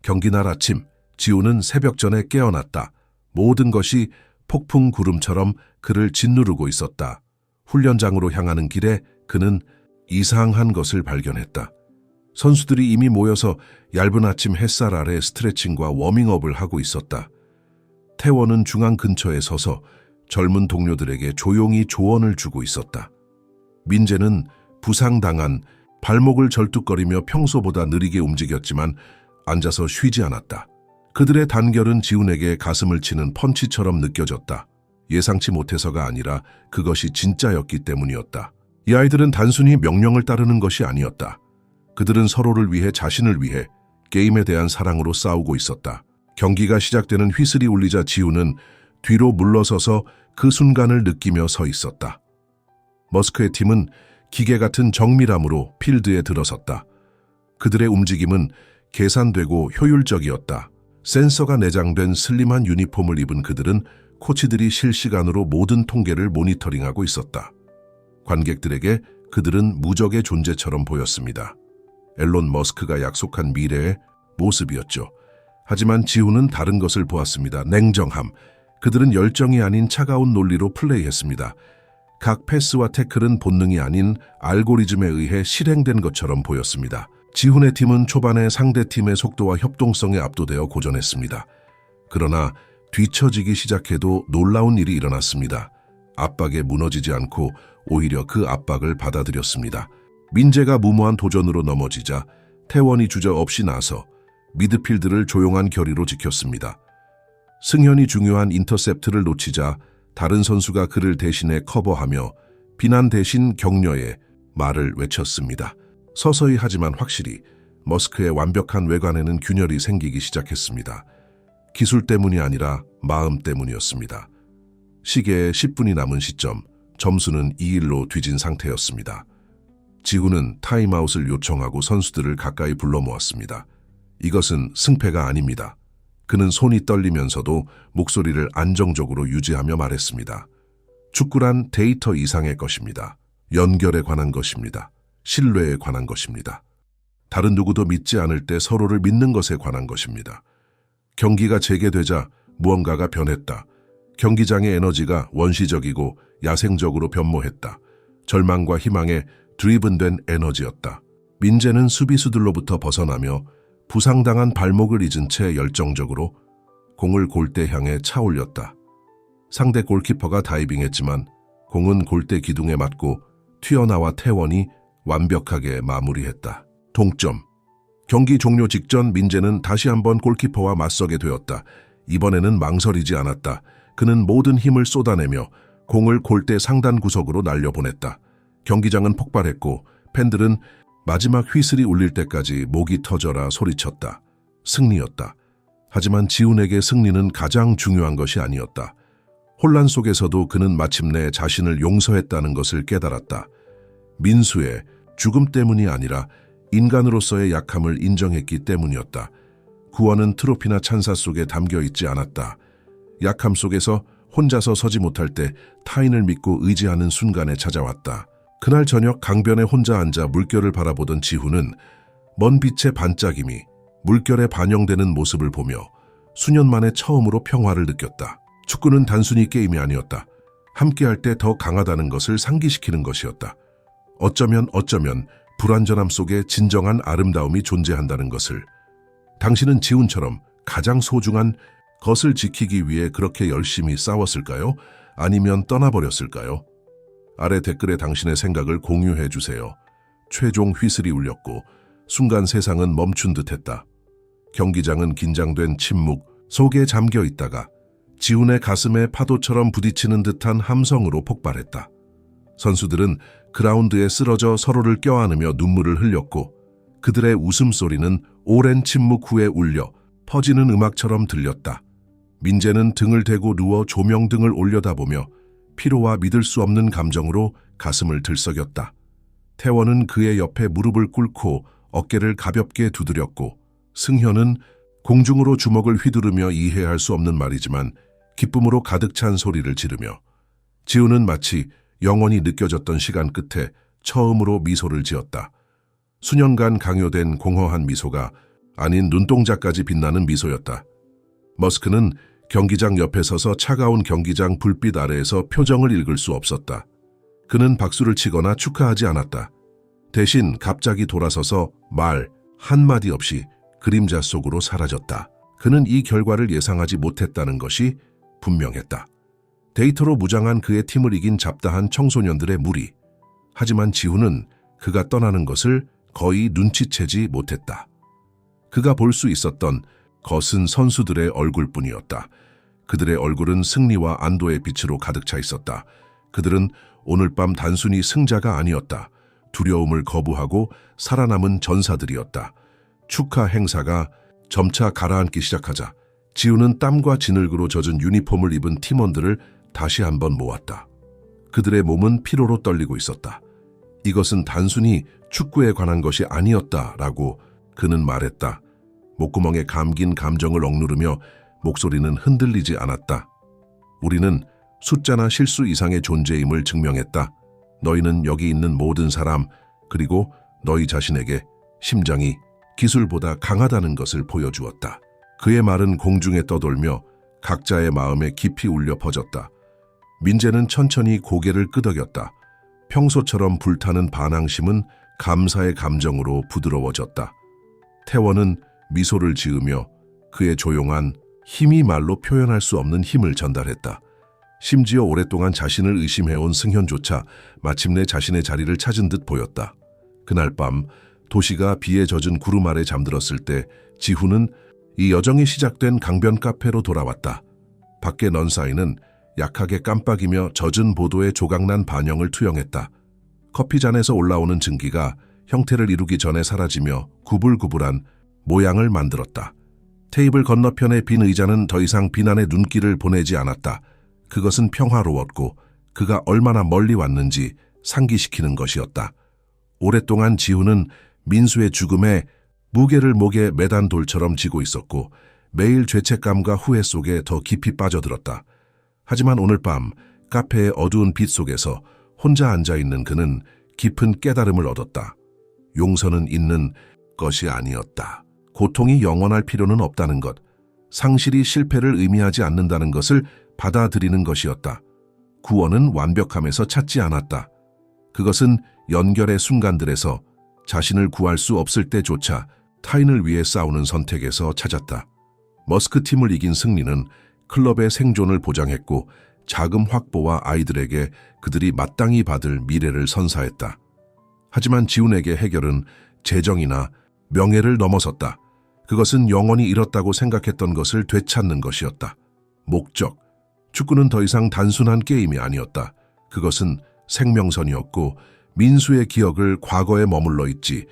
경기날 아침, 지훈은 새벽 전에 깨어났다. 모든 것이 폭풍 구름처럼 그를 짓누르고 있었다. 훈련장으로 향하는 길에 그는 이상한 것을 발견했다. 선수들이 이미 모여서 얇은 아침 햇살 아래 스트레칭과 워밍업을 하고 있었다. 태원은 중앙 근처에 서서 젊은 동료들에게 조용히 조언을 주고 있었다. 민재는 부상당한 발목을 절뚝거리며 평소보다 느리게 움직였지만 앉아서 쉬지 않았다. 그들의 단결은 지훈에게 가슴을 치는 펀치처럼 느껴졌다. 예상치 못해서가 아니라 그것이 진짜였기 때문이었다. 이 아이들은 단순히 명령을 따르는 것이 아니었다. 그들은 서로를 위해 자신을 위해 게임에 대한 사랑으로 싸우고 있었다. 경기가 시작되는 휘슬이 울리자 지훈은 뒤로 물러서서 그 순간을 느끼며 서 있었다. 머스크의 팀은 기계 같은 정밀함으로 필드에 들어섰다. 그들의 움직임은 계산되고 효율적이었다. 센서가 내장된 슬림한 유니폼을 입은 그들은 코치들이 실시간으로 모든 통계를 모니터링하고 있었다. 관객들에게 그들은 무적의 존재처럼 보였습니다. 앨런 머스크가 약속한 미래의 모습이었죠. 하지만 지훈은 다른 것을 보았습니다. 냉정함. 그들은 열정이 아닌 차가운 논리로 플레이했습니다. 각 패스와 태클은 본능이 아닌 알고리즘에 의해 실행된 것처럼 보였습니다. 지훈의 팀은 초반에 상대팀의 속도와 협동성에 압도되어 고전했습니다. 그러나 뒤처지기 시작해도 놀라운 일이 일어났습니다. 압박에 무너지지 않고 오히려 그 압박을 받아들였습니다. 민재가 무모한 도전으로 넘어지자 태원이 주저없이 나서 미드필드를 조용한 결의로 지켰습니다. 승현이 중요한 인터셉트를 놓치자 다른 선수가 그를 대신해 커버하며 비난 대신 격려의 말을 외쳤습니다. 서서히 하지만 확실히 머스크의 완벽한 외관에는 균열이 생기기 시작했습니다. 기술 때문이 아니라 마음 때문이었습니다. 시계에 10분이 남은 시점, 점수는 2-1로 뒤진 상태였습니다. 지훈은 타임아웃을 요청하고 선수들을 가까이 불러 모았습니다. 이것은 승패가 아닙니다. 그는 손이 떨리면서도 목소리를 안정적으로 유지하며 말했습니다. 축구란 데이터 이상의 것입니다. 연결에 관한 것입니다. 신뢰에 관한 것입니다. 다른 누구도 믿지 않을 때 서로를 믿는 것에 관한 것입니다. 경기가 재개되자 무언가가 변했다. 경기장의 에너지가 원시적이고 야생적으로 변모했다. 절망과 희망에 드리븐된 에너지였다. 민재는 수비수들로부터 벗어나며 부상당한 발목을 잊은 채 열정적으로 공을 골대 향해 차올렸다. 상대 골키퍼가 다이빙했지만 공은 골대 기둥에 맞고 튀어나와 태원이 완벽하게 마무리했다. 동점. 경기 종료 직전 민재는 다시 한번 골키퍼와 맞서게 되었다. 이번에는 망설이지 않았다. 그는 모든 힘을 쏟아내며 공을 골대 상단 구석으로 날려보냈다. 경기장은 폭발했고 팬들은 마지막 휘슬이 울릴 때까지 목이 터져라 소리쳤다. 승리였다. 하지만 지훈에게 승리는 가장 중요한 것이 아니었다. 혼란 속에서도 그는 마침내 자신을 용서했다는 것을 깨달았다. 민수의 죽음 때문이 아니라 인간으로서의 약함을 인정했기 때문이었다. 구원은 트로피나 찬사 속에 담겨 있지 않았다. 약함 속에서 혼자서 서지 못할 때 타인을 믿고 의지하는 순간에 찾아왔다. 그날 저녁 강변에 혼자 앉아 물결을 바라보던 지훈은 먼 빛의 반짝임이 물결에 반영되는 모습을 보며 수년 만에 처음으로 평화를 느꼈다. 축구는 단순히 게임이 아니었다. 함께할 때 더 강하다는 것을 상기시키는 것이었다. 어쩌면 불완전함 속에 진정한 아름다움이 존재한다는 것을. 당신은 지훈처럼 가장 소중한 것을 지키기 위해 그렇게 열심히 싸웠을까요? 아니면 떠나버렸을까요? 아래 댓글에 당신의 생각을 공유해 주세요. 최종 휘슬이 울렸고 순간 세상은 멈춘 듯했다. 경기장은 긴장된 침묵 속에 잠겨 있다가 지훈의 가슴에 파도처럼 부딪히는 듯한 함성으로 폭발했다. 선수들은 그라운드에 쓰러져 서로를 껴안으며 눈물을 흘렸고 그들의 웃음소리는 오랜 침묵 후에 울려 퍼지는 음악처럼 들렸다. 민재는 등을 대고 누워 조명등을 올려다보며 피로와 믿을 수 없는 감정으로 가슴을 들썩였다. 태원은 그의 옆에 무릎을 꿇고 어깨를 가볍게 두드렸고 승현은 공중으로 주먹을 휘두르며 이해할 수 없는 말이지만 기쁨으로 가득 찬 소리를 지르며 지훈은 마치 영원히 느껴졌던 시간 끝에 처음으로 미소를 지었다. 수년간 강요된 공허한 미소가 아닌 눈동자까지 빛나는 미소였다. 머스크는 경기장 옆에 서서 차가운 경기장 불빛 아래에서 표정을 읽을 수 없었다. 그는 박수를 치거나 축하하지 않았다. 대신 갑자기 돌아서서 말 한마디 없이 그림자 속으로 사라졌다. 그는 이 결과를 예상하지 못했다는 것이 분명했다. 데이터로 무장한 그의 팀을 이긴 잡다한 청소년들의 무리. 하지만 지훈은 그가 떠나는 것을 거의 눈치채지 못했다. 그가 볼 수 있었던 것은 선수들의 얼굴뿐이었다. 그들의 얼굴은 승리와 안도의 빛으로 가득 차 있었다. 그들은 오늘 밤 단순히 승자가 아니었다. 두려움을 거부하고 살아남은 전사들이었다. 축하 행사가 점차 가라앉기 시작하자 지훈은 땀과 진흙으로 젖은 유니폼을 입은 팀원들을 다시 한번 모았다. 그들의 몸은 피로로 떨리고 있었다. 이것은 단순히 축구에 관한 것이 아니었다라고 그는 말했다. 목구멍에 감긴 감정을 억누르며 목소리는 흔들리지 않았다. 우리는 숫자나 실수 이상의 존재임을 증명했다. 너희는 여기 있는 모든 사람, 그리고 너희 자신에게 심장이 기술보다 강하다는 것을 보여주었다. 그의 말은 공중에 떠돌며 각자의 마음에 깊이 울려 퍼졌다. 민재는 천천히 고개를 끄덕였다. 평소처럼 불타는 반항심은 감사의 감정으로 부드러워졌다. 태원은 미소를 지으며 그의 조용한 힘이 말로 표현할 수 없는 힘을 전달했다. 심지어 오랫동안 자신을 의심해온 승현조차 마침내 자신의 자리를 찾은 듯 보였다. 그날 밤 도시가 비에 젖은 구름 아래 잠들었을 때 지훈은 이 여정이 시작된 강변 카페로 돌아왔다. 밖에 넌사인은 약하게 깜빡이며 젖은 보도에 조각난 반영을 투영했다. 커피잔에서 올라오는 증기가 형태를 이루기 전에 사라지며 구불구불한 모양을 만들었다. 테이블 건너편의 빈 의자는 더 이상 비난의 눈길을 보내지 않았다. 그것은 평화로웠고 그가 얼마나 멀리 왔는지 상기시키는 것이었다. 오랫동안 지훈은 민수의 죽음에 무게를 목에 매단 돌처럼 지고 있었고 매일 죄책감과 후회 속에 더 깊이 빠져들었다. 하지만 오늘 밤 카페의 어두운 빛 속에서 혼자 앉아있는 그는 깊은 깨달음을 얻었다. 용서는 있는 것이 아니었다. 고통이 영원할 필요는 없다는 것, 상실이 실패를 의미하지 않는다는 것을 받아들이는 것이었다. 구원은 완벽함에서 찾지 않았다. 그것은 연결의 순간들에서 자신을 구할 수 없을 때조차 타인을 위해 싸우는 선택에서 찾았다. 머스크 팀을 이긴 승리는 클럽의 생존을 보장했고 자금 확보와 아이들에게 그들이 마땅히 받을 미래를 선사했다. 하지만 지훈에게 해결은 재정이나 명예를 넘어섰다. 그것은 영원히 잃었다고 생각했던 것을 되찾는 것이었다. 목적. 축구는 더 이상 단순한 게임이 아니었다. 그것은 생명선이었고 민수의 기억을 과거에 머물러 있지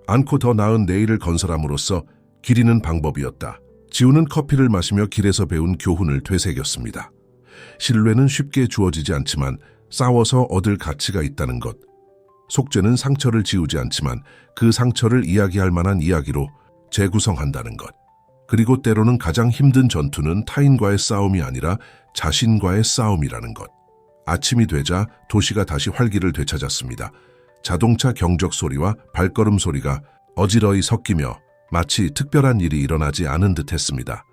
않고 더 나은 내일을 건설함으로써 기리는 방법이었다. 지훈은 커피를 마시며 길에서 배운 교훈을 되새겼습니다. 신뢰는 쉽게 주어지지 않지만 싸워서 얻을 가치가 있다는 것. 속죄는 상처를 지우지 않지만 그 상처를 이야기할 만한 이야기로 재구성한다는 것. 그리고 때로는 가장 힘든 전투는 타인과의 싸움이 아니라 자신과의 싸움이라는 것. 아침이 되자 도시가 다시 활기를 되찾았습니다. 자동차 경적 소리와 발걸음 소리가 어지러이 섞이며 마치 특별한 일이 일어나지 않은 듯 했습니다.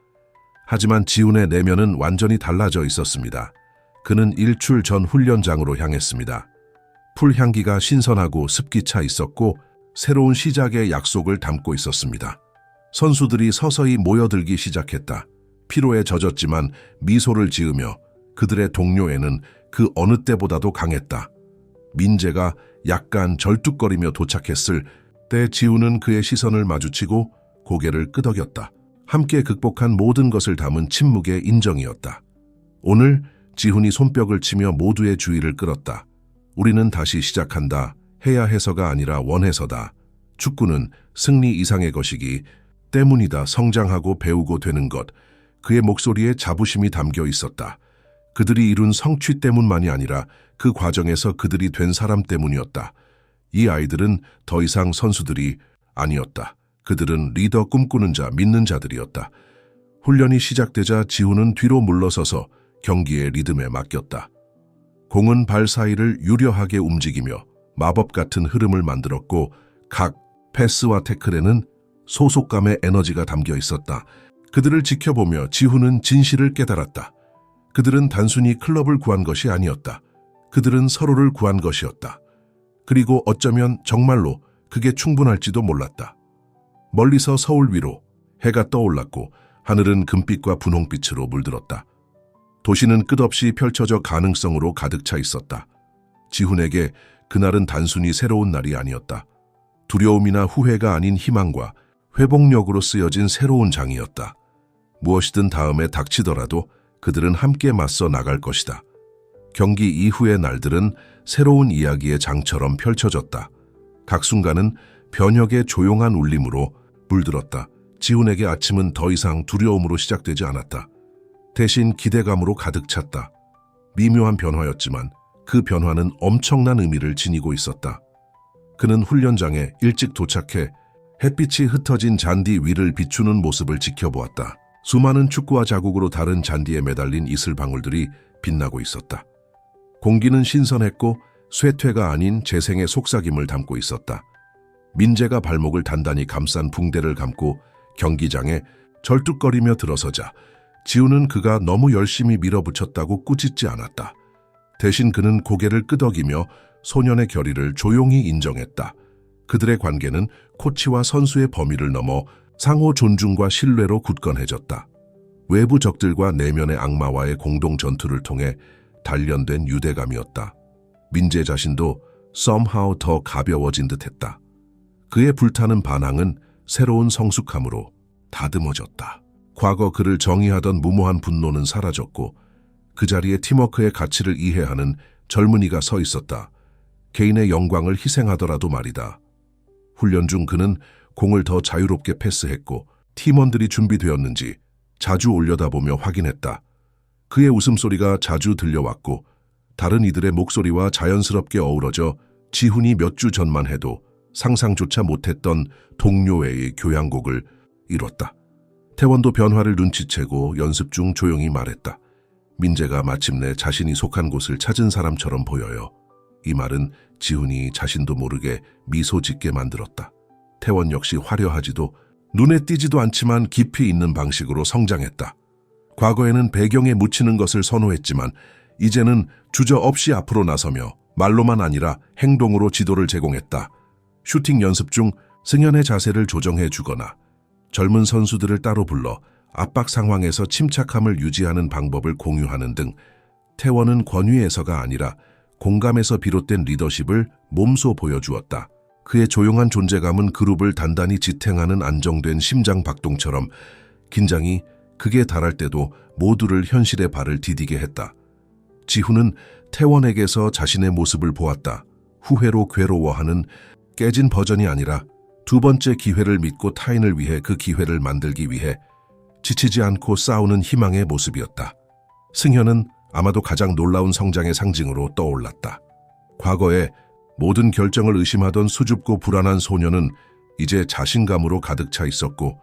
하지만 지훈의 내면은 완전히 달라져 있었습니다. 그는 일출 전 훈련장으로 향했습니다. 풀향기가 신선하고 습기 차 있었고 새로운 시작의 약속을 담고 있었습니다. 선수들이 서서히 모여들기 시작했다. 피로에 젖었지만 미소를 지으며 그들의 동료애는 그 어느 때보다도 강했다. 민재가 약간 절뚝거리며 도착했을 때 지훈은 그의 시선을 마주치고 고개를 끄덕였다. 함께 극복한 모든 것을 담은 침묵의 인정이었다. 오늘 지훈이 손뼉을 치며 모두의 주의를 끌었다. 우리는 다시 시작한다. 해야 해서가 아니라 원해서다. 축구는 승리 이상의 것이기 때문이다. 성장하고 배우고 되는 것. 그의 목소리에 자부심이 담겨 있었다. 그들이 이룬 성취 때문만이 아니라 그 과정에서 그들이 된 사람 때문이었다. 이 아이들은 더 이상 선수들이 아니었다. 그들은 리더 꿈꾸는 자, 믿는 자들이었다. 훈련이 시작되자 지훈은 뒤로 물러서서 경기의 리듬에 맡겼다. 공은 발 사이를 유려하게 움직이며 마법 같은 흐름을 만들었고 각 패스와 태클에는 소속감의 에너지가 담겨 있었다. 그들을 지켜보며 지훈은 진실을 깨달았다. 그들은 단순히 클럽을 구한 것이 아니었다. 그들은 서로를 구한 것이었다. 그리고 어쩌면 정말로 그게 충분할지도 몰랐다. 멀리서 서울 위로 해가 떠올랐고 하늘은 금빛과 분홍빛으로 물들었다. 도시는 끝없이 펼쳐져 가능성으로 가득 차 있었다. 지훈에게 그날은 단순히 새로운 날이 아니었다. 두려움이나 후회가 아닌 희망과 회복력으로 쓰여진 새로운 장이었다. 무엇이든 다음에 닥치더라도 그들은 함께 맞서 나갈 것이다. 경기 이후의 날들은 새로운 이야기의 장처럼 펼쳐졌다. 각 순간은 변혁의 조용한 울림으로 물들었다. 지훈에게 아침은 더 이상 두려움으로 시작되지 않았다. 대신 기대감으로 가득 찼다. 미묘한 변화였지만 그 변화는 엄청난 의미를 지니고 있었다. 그는 훈련장에 일찍 도착해 햇빛이 흩어진 잔디 위를 비추는 모습을 지켜보았다. 수많은 축구와 자국으로 다른 잔디에 매달린 이슬방울들이 빛나고 있었다. 공기는 신선했고 쇠퇴가 아닌 재생의 속삭임을 담고 있었다. 민재가 발목을 단단히 감싼 붕대를 감고 경기장에 절뚝거리며 들어서자 지훈은 그가 너무 열심히 밀어붙였다고 꾸짖지 않았다. 대신 그는 고개를 끄덕이며 소년의 결의를 조용히 인정했다. 그들의 관계는 코치와 선수의 범위를 넘어 상호 존중과 신뢰로 굳건해졌다. 외부 적들과 내면의 악마와의 공동 전투를 통해 단련된 유대감이었다. 민재 자신도 somehow 더 가벼워진 듯했다. 그의 불타는 반항은 새로운 성숙함으로 다듬어졌다. 과거 그를 정의하던 무모한 분노는 사라졌고 그 자리에 팀워크의 가치를 이해하는 젊은이가 서 있었다. 개인의 영광을 희생하더라도 말이다. 훈련 중 그는 공을 더 자유롭게 패스했고 팀원들이 준비되었는지 자주 올려다보며 확인했다. 그의 웃음소리가 자주 들려왔고 다른 이들의 목소리와 자연스럽게 어우러져 지훈이 몇 주 전만 해도 상상조차 못했던 동료애의 교향곡을 이뤘다. 태원도 변화를 눈치채고 연습 중 조용히 말했다. 민재가 마침내 자신이 속한 곳을 찾은 사람처럼 보여요. 이 말은 지훈이 자신도 모르게 미소 짓게 만들었다. 태원 역시 화려하지도 눈에 띄지도 않지만 깊이 있는 방식으로 성장했다. 과거에는 배경에 묻히는 것을 선호했지만 이제는 주저없이 앞으로 나서며 말로만 아니라 행동으로 지도를 제공했다. 슈팅 연습 중 승연의 자세를 조정해 주거나 젊은 선수들을 따로 불러 압박 상황에서 침착함을 유지하는 방법을 공유하는 등 태원은 권위에서가 아니라 공감에서 비롯된 리더십을 몸소 보여주었다. 그의 조용한 존재감은 그룹을 단단히 지탱하는 안정된 심장 박동처럼 긴장이 극에 달할 때도 모두를 현실의 발을 디디게 했다. 지훈은 태원에게서 자신의 모습을 보았다. 후회로 괴로워하는 깨진 버전이 아니라 두 번째 기회를 믿고 타인을 위해 그 기회를 만들기 위해 지치지 않고 싸우는 희망의 모습이었다. 승현은 아마도 가장 놀라운 성장의 상징으로 떠올랐다. 과거에 모든 결정을 의심하던 수줍고 불안한 소녀는 이제 자신감으로 가득 차 있었고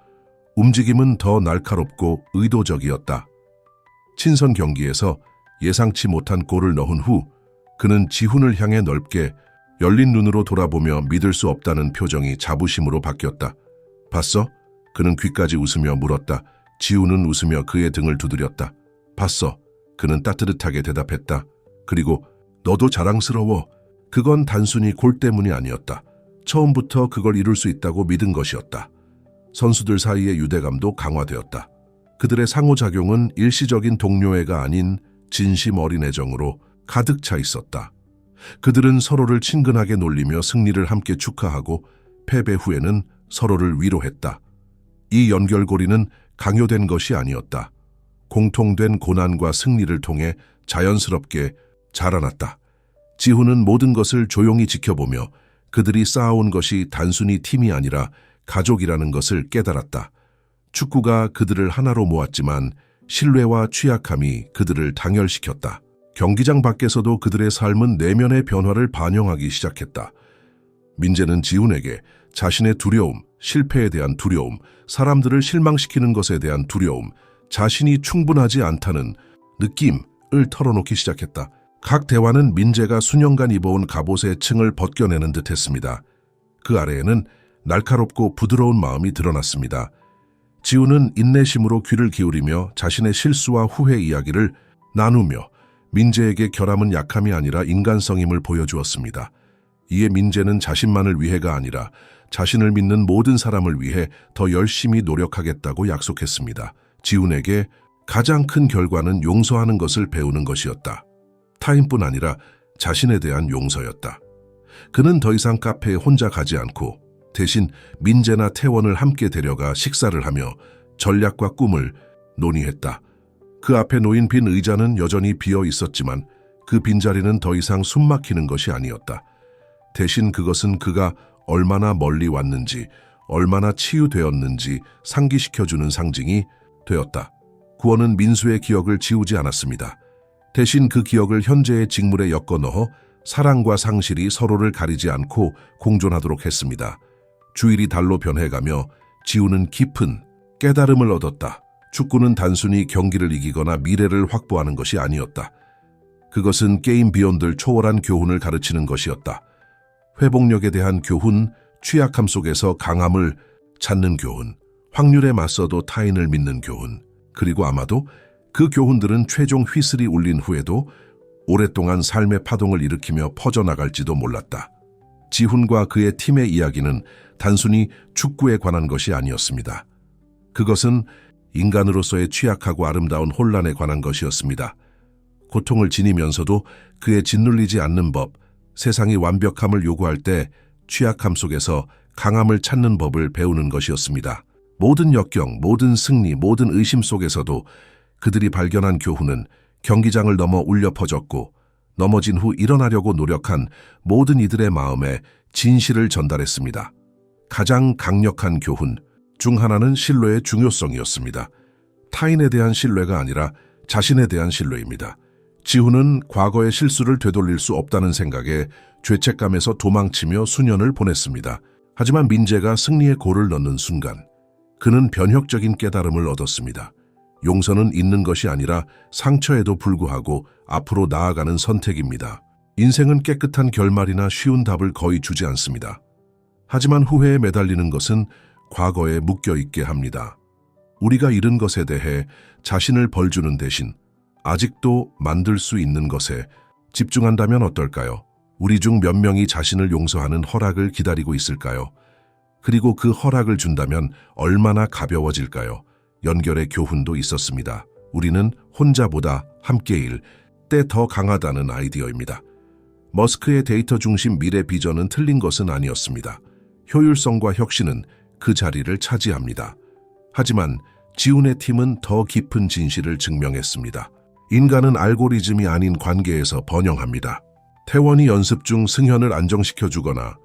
움직임은 더 날카롭고 의도적이었다. 친선 경기에서 예상치 못한 골을 넣은 후 그는 지훈을 향해 넓게 열린 눈으로 돌아보며 믿을 수 없다는 표정이 자부심으로 바뀌었다. 봤어? 그는 귀까지 웃으며 물었다. 지훈은 웃으며 그의 등을 두드렸다. 봤어? 그는 따뜻하게 대답했다. 그리고 너도 자랑스러워. 그건 단순히 골 때문이 아니었다. 처음부터 그걸 이룰 수 있다고 믿은 것이었다. 선수들 사이의 유대감도 강화되었다. 그들의 상호작용은 일시적인 동료애가 아닌 진심 어린 애정으로 가득 차 있었다. 그들은 서로를 친근하게 놀리며 승리를 함께 축하하고 패배 후에는 서로를 위로했다. 이 연결고리는 강요된 것이 아니었다. 공통된 고난과 승리를 통해 자연스럽게 자라났다. 지훈은 모든 것을 조용히 지켜보며 그들이 쌓아온 것이 단순히 팀이 아니라 가족이라는 것을 깨달았다. 축구가 그들을 하나로 모았지만 신뢰와 취약함이 그들을 당열시켰다. 경기장 밖에서도 그들의 삶은 내면의 변화를 반영하기 시작했다. 민재는 지훈에게 자신의 두려움, 실패에 대한 두려움, 사람들을 실망시키는 것에 대한 두려움, 자신이 충분하지 않다는 느낌을 털어놓기 시작했다. 각 대화는 민재가 수년간 입어온 갑옷의 층을 벗겨내는 듯했습니다. 그 아래에는 날카롭고 부드러운 마음이 드러났습니다. 지훈은 인내심으로 귀를 기울이며 자신의 실수와 후회 이야기를 나누며 민재에게 결함은 약함이 아니라 인간성임을 보여주었습니다. 이에 민재는 자신만을 위해가 아니라 자신을 믿는 모든 사람을 위해 더 열심히 노력하겠다고 약속했습니다. 지훈에게 가장 큰 결과는 용서하는 것을 배우는 것이었다. 타인뿐 아니라 자신에 대한 용서였다. 그는 더 이상 카페에 혼자 가지 않고 대신 민재나 태원을 함께 데려가 식사를 하며 전략과 꿈을 논의했다. 그 앞에 놓인 빈 의자는 여전히 비어 있었지만 그 빈자리는 더 이상 숨막히는 것이 아니었다. 대신 그것은 그가 얼마나 멀리 왔는지, 얼마나 치유되었는지 상기시켜주는 상징이 되었다. 구원은 민수의 기억을 지우지 않았습니다. 대신 그 기억을 현재의 직물에 엮어 넣어 사랑과 상실이 서로를 가리지 않고 공존하도록 했습니다. 주일이 달로 변해가며 지우는 깊은 깨달음을 얻었다. 축구는 단순히 경기를 이기거나 미래를 확보하는 것이 아니었다. 그것은 게임 비욘드를 초월한 교훈을 가르치는 것이었다. 회복력에 대한 교훈, 취약함 속에서 강함을 찾는 교훈, 확률에 맞서도 타인을 믿는 교훈, 그리고 아마도 그 교훈들은 최종 휘슬이 울린 후에도 오랫동안 삶의 파동을 일으키며 퍼져나갈지도 몰랐다. 지훈과 그의 팀의 이야기는 단순히 축구에 관한 것이 아니었습니다. 그것은 인간으로서의 취약하고 아름다운 혼란에 관한 것이었습니다. 고통을 지니면서도 그에 짓눌리지 않는 법, 세상이 완벽함을 요구할 때 취약함 속에서 강함을 찾는 법을 배우는 것이었습니다. 모든 역경, 모든 승리, 모든 의심 속에서도 그들이 발견한 교훈은 경기장을 넘어 울려 퍼졌고 넘어진 후 일어나려고 노력한 모든 이들의 마음에 진실을 전달했습니다. 가장 강력한 교훈 중 하나는 신뢰의 중요성이었습니다. 타인에 대한 신뢰가 아니라 자신에 대한 신뢰입니다. 지훈은 과거의 실수를 되돌릴 수 없다는 생각에 죄책감에서 도망치며 수년을 보냈습니다. 하지만 민재가 승리의 골을 넣는 순간 그는 변혁적인 깨달음을 얻었습니다. 용서는 있는 것이 아니라 상처에도 불구하고 앞으로 나아가는 선택입니다. 인생은 깨끗한 결말이나 쉬운 답을 거의 주지 않습니다. 하지만 후회에 매달리는 것은 과거에 묶여있게 합니다. 우리가 잃은 것에 대해 자신을 벌주는 대신 아직도 만들 수 있는 것에 집중한다면 어떨까요? 우리 중 몇 명이 자신을 용서하는 허락을 기다리고 있을까요? 그리고 그 허락을 준다면 얼마나 가벼워질까요? 연결의 교훈도 있었습니다. 우리는 혼자보다 함께일 때 더 강하다는 아이디어입니다. 머스크의 데이터 중심 미래 비전은 틀린 것은 아니었습니다. 효율성과 혁신은 그 자리를 차지합니다. 하지만 지훈의 팀은 더 깊은 진실을 증명했습니다. 인간은 알고리즘이 아닌 관계에서 번영합니다. 태원이 연습 중 승현을 안정시켜주거나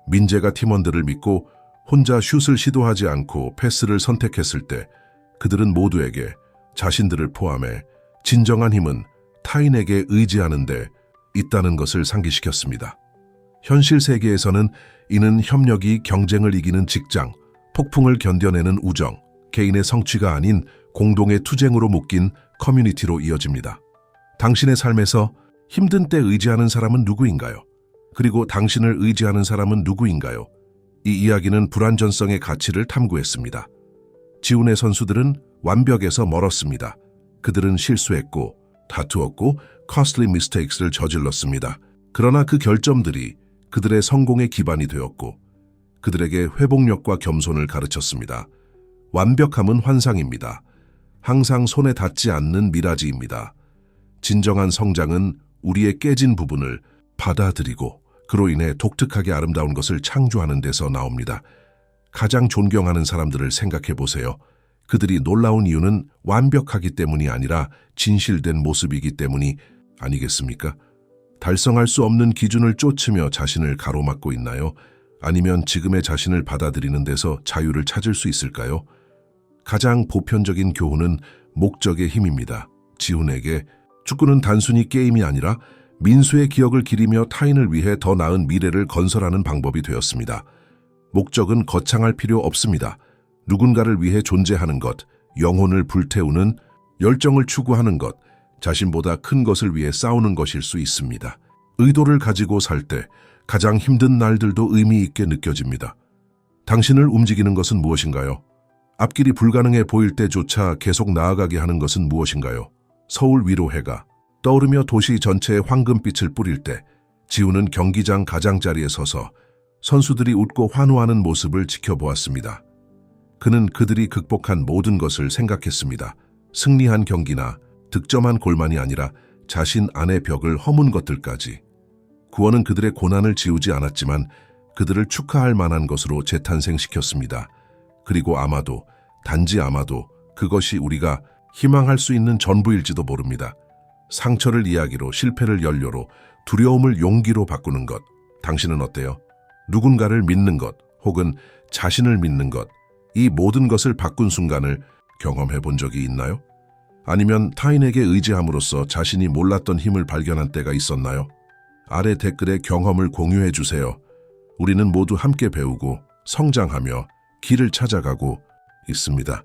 민재가 팀원들을 믿고 혼자 슛을 시도하지 않고 패스를 선택했을 때 그들은 모두에게 자신들을 포함해 진정한 힘은 타인에게 의지하는 데 있다는 것을 상기시켰습니다. 현실 세계에서는 이는 협력이 경쟁을 이기는 직장, 폭풍을 견뎌내는 우정, 개인의 성취가 아닌 공동의 투쟁으로 묶인 커뮤니티로 이어집니다. 당신의 삶에서 힘든 때 의지하는 사람은 누구인가요? 그리고 당신을 의지하는 사람은 누구인가요? 이 이야기는 불완전성의 가치를 탐구했습니다. 지훈의 선수들은 완벽에서 멀었습니다. 그들은 실수했고, 다투었고, costly mistakes를 저질렀습니다. 그러나 그 결점들이 그들의 성공의 기반이 되었고, 그들에게 회복력과 겸손을 가르쳤습니다. 완벽함은 환상입니다. 항상 손에 닿지 않는 미라지입니다. 진정한 성장은 우리의 깨진 부분을 받아들이고 그로 인해 독특하게 아름다운 것을 창조하는 데서 나옵니다. 가장 존경하는 사람들을 생각해 보세요. 그들이 놀라운 이유는 완벽하기 때문이 아니라 진실된 모습이기 때문이 아니겠습니까? 달성할 수 없는 기준을 쫓으며 자신을 가로막고 있나요? 아니면 지금의 자신을 받아들이는 데서 자유를 찾을 수 있을까요? 가장 보편적인 교훈은 목적의 힘입니다. 지훈에게 축구는 단순히 게임이 아니라 민수의 기억을 기리며 타인을 위해 더 나은 미래를 건설하는 방법이 되었습니다. 목적은 거창할 필요 없습니다. 누군가를 위해 존재하는 것, 영혼을 불태우는 열정을 추구하는 것, 자신보다 큰 것을 위해 싸우는 것일 수 있습니다. 의도를 가지고 살 때 가장 힘든 날들도 의미 있게 느껴집니다. 당신을 움직이는 것은 무엇인가요? 앞길이 불가능해 보일 때조차 계속 나아가게 하는 것은 무엇인가요? 서울 위로 해가 떠오르며 도시 전체에 황금빛을 뿌릴 때 지훈은 경기장 가장자리에 서서 선수들이 웃고 환호하는 모습을 지켜보았습니다. 그는 그들이 극복한 모든 것을 생각했습니다. 승리한 경기나 득점한 골만이 아니라 자신 안의 벽을 허문 것들까지. 구원은 그들의 고난을 지우지 않았지만 그들을 축하할 만한 것으로 재탄생시켰습니다. 그리고 아마도, 단지 아마도 그것이 우리가 희망할 수 있는 전부일지도 모릅니다. 상처를 이야기로, 실패를 연료로, 두려움을 용기로 바꾸는 것. 당신은 어때요? 누군가를 믿는 것, 혹은 자신을 믿는 것, 이 모든 것을 바꾼 순간을 경험해 본 적이 있나요? 아니면 타인에게 의지함으로써 자신이 몰랐던 힘을 발견한 때가 있었나요? 아래 댓글에 경험을 공유해 주세요. 우리는 모두 함께 배우고 성장하며 길을 찾아가고 있습니다.